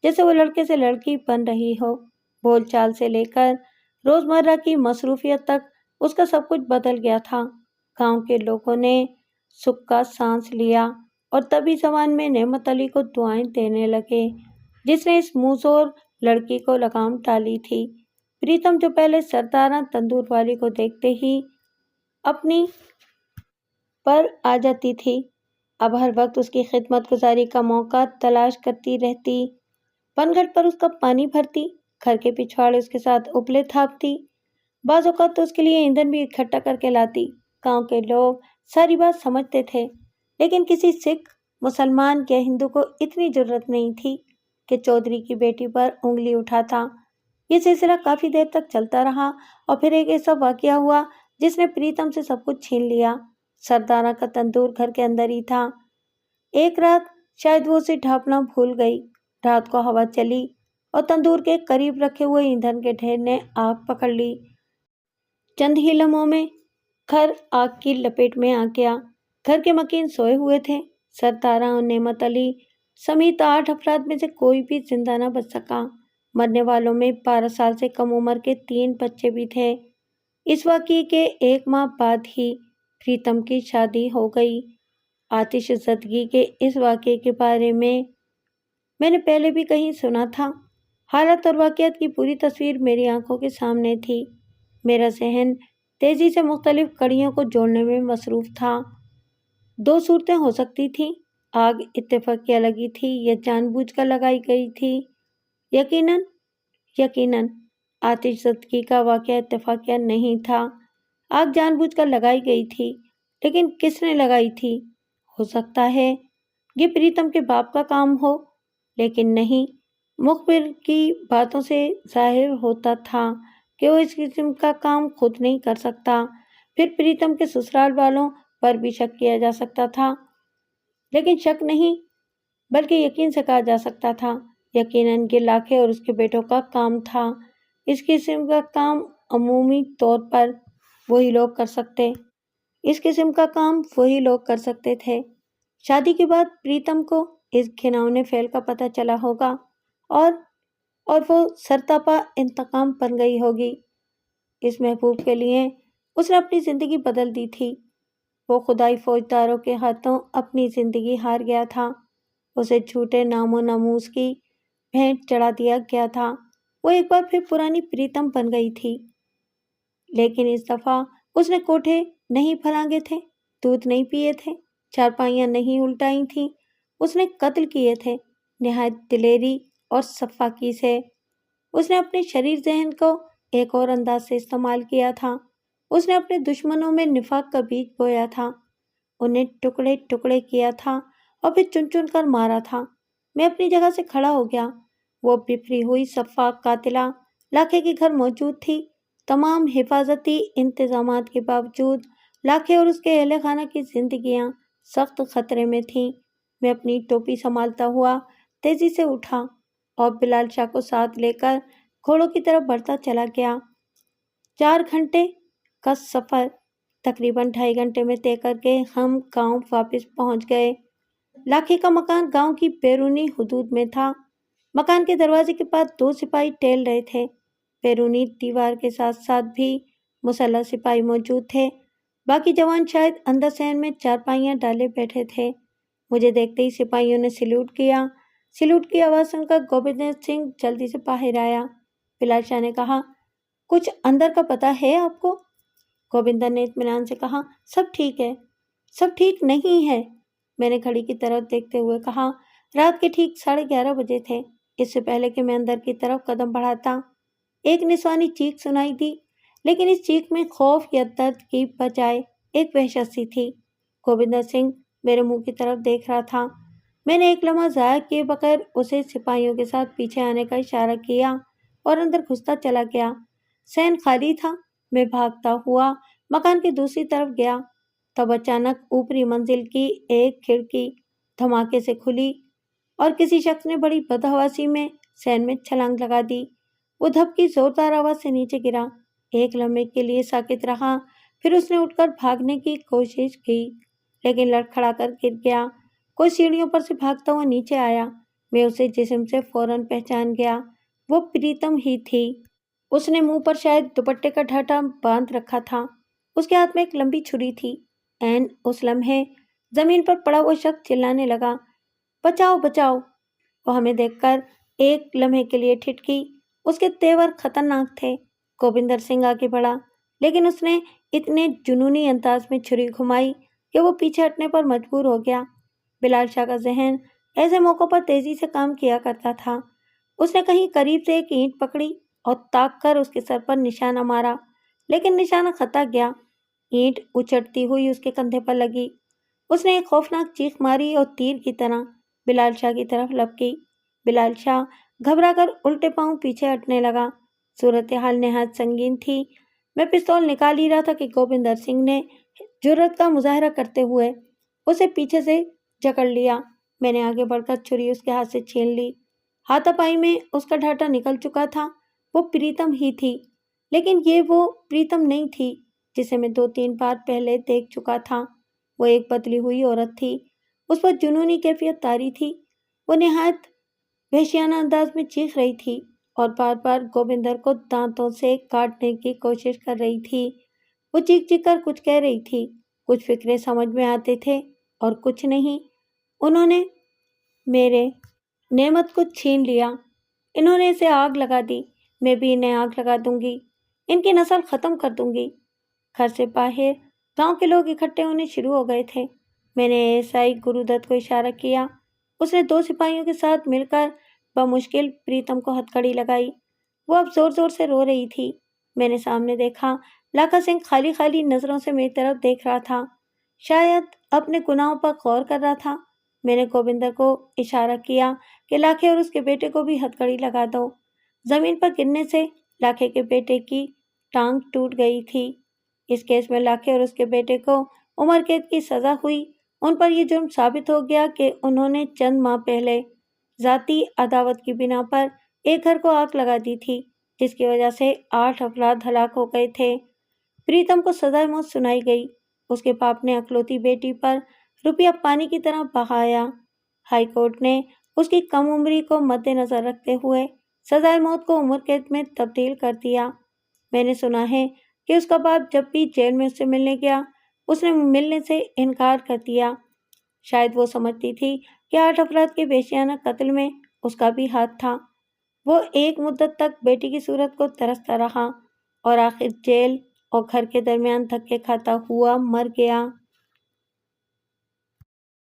A: جیسے وہ لڑکے سے لڑکی بن رہی ہو۔ بول چال سے لے کر روزمرہ کی مصروفیت تک اس کا سب کچھ بدل گیا تھا۔ گاؤں کے لوگوں نے سکھ کا سانس لیا اور طبی زبان میں نعمت علی کو دعائیں دینے لگے، جس نے اس منہ زور لڑکی کو لگام ڈالی تھی۔ پریتم، جو پہلے سرداراں تندور والی کو دیکھتے ہی اپنی پر آ جاتی تھی، اب ہر وقت اس کی خدمت گزاری کا موقع تلاش کرتی رہتی۔ پنگھٹ پر اس کا پانی بھرتی، گھر کے پچھواڑے اس کے ساتھ ابلے تھاپتی، بعض اوقات تو اس کے لیے ایندھن بھی اکٹھا کر کے لاتی۔ گاؤں کے لوگ ساری بات سمجھتے تھے، لیکن کسی سکھ، مسلمان یا ہندو کو اتنی جرأت نہیں تھی کہ چودھری کی بیٹی پر انگلی اٹھا تھا۔ یہ سلسلہ کافی دیر تک چلتا رہا اور پھر ایک ایسا واقعہ ہوا جس نے پریتم سے سب کچھ چھین لیا۔ سردارہ کا تندور گھر کے اندر ہی تھا۔ ایک رات شاید وہ اسے ڈھانپنا بھول گئی۔ رات کو ہوا چلی اور تندور کے قریب رکھے ہوئے ایندھن کے ڈھیر نے آگ پکڑ لی۔ چند ہی لمحوں میں گھر آگ کی لپیٹ میں آ گیا۔ گھر کے مکین سوئے ہوئے تھے۔ سردارہ اور نعمت علی سمیت 8 افراد میں سے کوئی بھی زندہ نہ بچ سکا۔ مرنے والوں میں 12 سال سے کم عمر کے 3 بچے بھی تھے۔ اس واقعے کے 1 ماہ بعد ہی پریتم کی شادی ہو گئی۔ آتش زدگی کے اس واقعے کے بارے میں نے پہلے بھی کہیں سنا تھا۔ حالات اور واقعات کی پوری تصویر میری آنکھوں کے سامنے تھی۔ میرا ذہن تیزی سے مختلف کڑیوں کو جوڑنے میں مصروف تھا۔ 2 صورتیں ہو سکتی تھیں۔ آگ اتفاقیہ لگی تھی یا جان بوجھ کر لگائی گئی تھی۔ یقیناً آتش زدگی کا واقعہ اتفاقیہ نہیں تھا۔ آگ جان بوجھ کر لگائی گئی تھی، لیکن کس نے لگائی تھی؟ ہو سکتا ہے یہ پریتم کے باپ کا کام ہو، لیکن نہیں۔ مخبر کی باتوں سے ظاہر ہوتا تھا کہ وہ اس قسم کا کام خود نہیں کر سکتا۔ پھر پریتم کے سسرال والوں پر بھی شک کیا جا سکتا تھا، لیکن شک نہیں بلکہ یقین سے کہا جا سکتا تھا۔ یقیناً یہ لاکھے اور اس کے بیٹوں کا کام تھا۔ اس قسم کا کام عمومی طور پر وہی لوگ کر سکتے تھے۔ شادی کے بعد پریتم کو اس گھناؤنے فعل کا پتہ چلا ہوگا اور وہ سرتاپا انتقام بن گئی ہوگی۔ اس محبوب کے لیے اس نے اپنی زندگی بدل دی تھی۔ وہ خدائی فوجداروں کے ہاتھوں اپنی زندگی ہار گیا تھا۔ اسے جھوٹے نام و ناموس کی بھینٹ چڑھا دیا گیا تھا۔ وہ ایک بار پھر پرانی پریتم بن گئی تھی، لیکن اس دفعہ اس نے کوٹھے نہیں پھلانگے تھے، دودھ نہیں پیے تھے، چارپائیاں نہیں الٹائی تھیں۔ اس نے قتل کیے تھے، نہایت دلیری اور شفاقی سے۔ اس نے اپنے شریر ذہن کو ایک اور انداز سے استعمال کیا تھا۔ اس نے اپنے دشمنوں میں نفاق کا بیج بویا تھا، انہیں ٹکڑے ٹکڑے کیا تھا اور پھر چن چن کر مارا تھا۔ میں اپنی جگہ سے کھڑا ہو گیا۔ وہ بفری ہوئی شفاق قاتلہ لاکھے کے گھر موجود تھی۔ تمام حفاظتی انتظامات کے باوجود لاکھے اور اس کے اہل خانہ کی زندگیاں سخت خطرے میں تھیں۔ میں اپنی ٹوپی سنبھالتا ہوا تیزی سے اٹھا اور بلال شاہ کو ساتھ لے کر گھوڑوں کی طرف بڑھتا چلا گیا۔ 4 گھنٹے کا سفر تقریباً 2.5 گھنٹے میں طے کر کے ہم گاؤں واپس پہنچ گئے۔ لاکھے کا مکان گاؤں کی بیرونی حدود میں تھا۔ مکان کے دروازے کے پاس 2 سپاہی ٹہل رہے تھے۔ بیرونی دیوار کے ساتھ ساتھ بھی مسلح سپاہی موجود تھے۔ باقی جوان شاید اندر صحن میں چارپائیاں ڈالے بیٹھے تھے۔ مجھے دیکھتے ہی سپاہیوں نے سلیوٹ کیا۔ سلیوٹ کی آواز سن کر گوبندر سنگھ جلدی سے باہر آیا۔ بلال شاہ نے کہا، کچھ اندر کا پتہ ہے آپ کو؟ گوبندر نے اطمینان سے کہا، سب ٹھیک ہے۔ سب ٹھیک نہیں ہے، میں نے گھڑی کی طرف دیکھتے ہوئے کہا۔ رات کے ٹھیک 11:30 بجے تھے۔ اس سے پہلے کہ میں اندر کی طرف قدم بڑھاتا، ایک نسوانی چیخ سنائی دی، لیکن اس چیخ میں خوف یا درد کی بجائے ایک وحشت سی تھی۔ گوبندر سنگھ میرے منہ کی طرف دیکھ رہا تھا۔ میں نے ایک لمحہ ضائع کیے بغیر اسے سپاہیوں کے ساتھ پیچھے آنے کا اشارہ کیا اور اندر گھستا چلا گیا۔ صحن خالی تھا۔ میں بھاگتا ہوا مکان کی دوسری طرف گیا، تب اچانک اوپری منزل کی ایک کھڑکی دھماکے سے کھلی اور کسی شخص نے بڑی بدحواسی میں صحن میں چھلانگ لگا دی۔ وہ دھب کی زوردار آواز سے نیچے گرا۔ ایک لمحے کے لیے ساکت رہا، پھر اس نے اٹھ کر بھاگنے کی کوشش کی، لیکن لڑکھڑا کر گر گیا۔ کوئی سیڑھیوں پر سے بھاگتا ہوا نیچے آیا۔ میں اسے جسم سے فوراً پہچان گیا۔ وہ پریتم ہی تھی۔ اس نے منہ پر شاید دوپٹے کا ڈھاٹا باندھ رکھا تھا۔ اس کے ہاتھ میں ایک لمبی چھری تھی۔ عین اس لمحے زمین پر پڑا ہوا شخص چلانے لگا، بچاؤ بچاؤ! وہ ہمیں دیکھ کر ایک لمحے کے لیے ٹھٹکی۔ اس کے تیور خطرناک تھے۔ گوبندر سنگھ آگے بڑھا، لیکن اس نے اتنے جنونی انداز میں چھری گھمائی کہ وہ پیچھے ہٹنے پر مجبور ہو گیا۔ بلال شاہ کا ذہن ایسے موقعوں پر تیزی سے کام کیا کرتا تھا۔ اس نے کہیں قریب سے ایک اینٹ پکڑی اور تاک کر اس کے سر پر نشانہ مارا، لیکن نشانہ خطا گیا۔ اینٹ اچھڑتی ہوئی اس کے کندھے پر لگی۔ اس نے ایک خوفناک چیخ ماری اور تیر کی طرح بلال شاہ کی طرف لپکی۔ بلال شاہ گھبرا کر الٹے پاؤں پیچھے ہٹنے لگا۔ صورتحال نہایت سنگین تھی۔ میں پستول نکال ہی رہا تھا کہ گوبندر سنگھ نے جرأت کا مظاہرہ کرتے ہوئے اسے پیچھے سے جکڑ لیا۔ میں نے آگے بڑھ کر چھری اس کے ہاتھ سے چھین لی۔ ہاتھا پائی میں اس کا ڈھاٹا نکل چکا تھا۔ وہ پریتم ہی تھی، لیکن یہ وہ پریتم نہیں تھی جسے میں 2-3 بار پہلے دیکھ چکا تھا۔ وہ ایک بدلی ہوئی عورت تھی۔ اس پر جنونی کیفیت طاری تھی۔ وہ نہایت وحشیانہ انداز میں چیخ رہی تھی اور بار بار گوبندر کو دانتوں سے کاٹنے کی کوشش کر رہی تھی۔ وہ چیخ چیخ کر کچھ کہہ رہی تھی۔ کچھ فقرے سمجھ میں آتے تھے اور کچھ نہیں۔ انہوں نے میرے نعمت کو چھین لیا۔ انہوں نے اسے آگ لگا دی۔ میں بھی انہیں آگ لگا دوں گی۔ ان کی نسل ختم کر دوں گی۔ گھر سے باہر گاؤں کے لوگ اکٹھے ہونے شروع ہو گئے تھے۔ میں نے ایسائی گرو دت کو اشارہ کیا۔ اس نے 2 سپاہیوں کے ساتھ مل کر بمشکل پریتم کو ہتھکڑی لگائی۔ وہ اب زور زور سے رو رہی تھی۔ میں نے سامنے دیکھا، لاکھا سنگھ خالی خالی نظروں سے میری طرف دیکھ رہا تھا، شاید اپنے گناہوں پر غور کر رہا تھا۔ میں نے گوبندر کو اشارہ کیا کہ لاکھے اور اس کے بیٹے کو بھی ہتھکڑی لگا دو۔ زمین پر گرنے سے لاکھے کے بیٹے کی ٹانگ ٹوٹ گئی تھی۔ اس کیس میں لاکھے اور اس کے بیٹے کو عمر قید کی سزا ہوئی۔ ان پر یہ جرم ثابت ہو گیا کہ انہوں نے چند ماہ پہلے ذاتی عداوت کی بنا پر ایک گھر کو آگ لگا دی تھی، جس کی وجہ سے 8 افراد ہلاک ہو گئے تھے۔ پریتم کو سزائے موت سنائی گئی۔ اس کے باپ نے اکلوتی بیٹی پر روپیہ پانی کی طرح بہایا۔ ہائی کورٹ نے اس کی کم عمری کو مد نظر رکھتے ہوئے سزائے موت کو عمر قید میں تبدیل کر دیا۔ میں نے سنا ہے کہ اس کا باپ جب بھی جیل میں اس سے ملنے گیا، اس نے ملنے سے انکار کر دیا۔ شاید وہ سمجھتی تھی کہ 8 افراد کے وحشیانہ قتل میں اس کا بھی ہاتھ تھا۔ وہ ایک مدت تک بیٹی کی صورت کو ترستا رہا اور آخر جیل اور گھر کے درمیان دھکے کھاتا ہوا مر گیا۔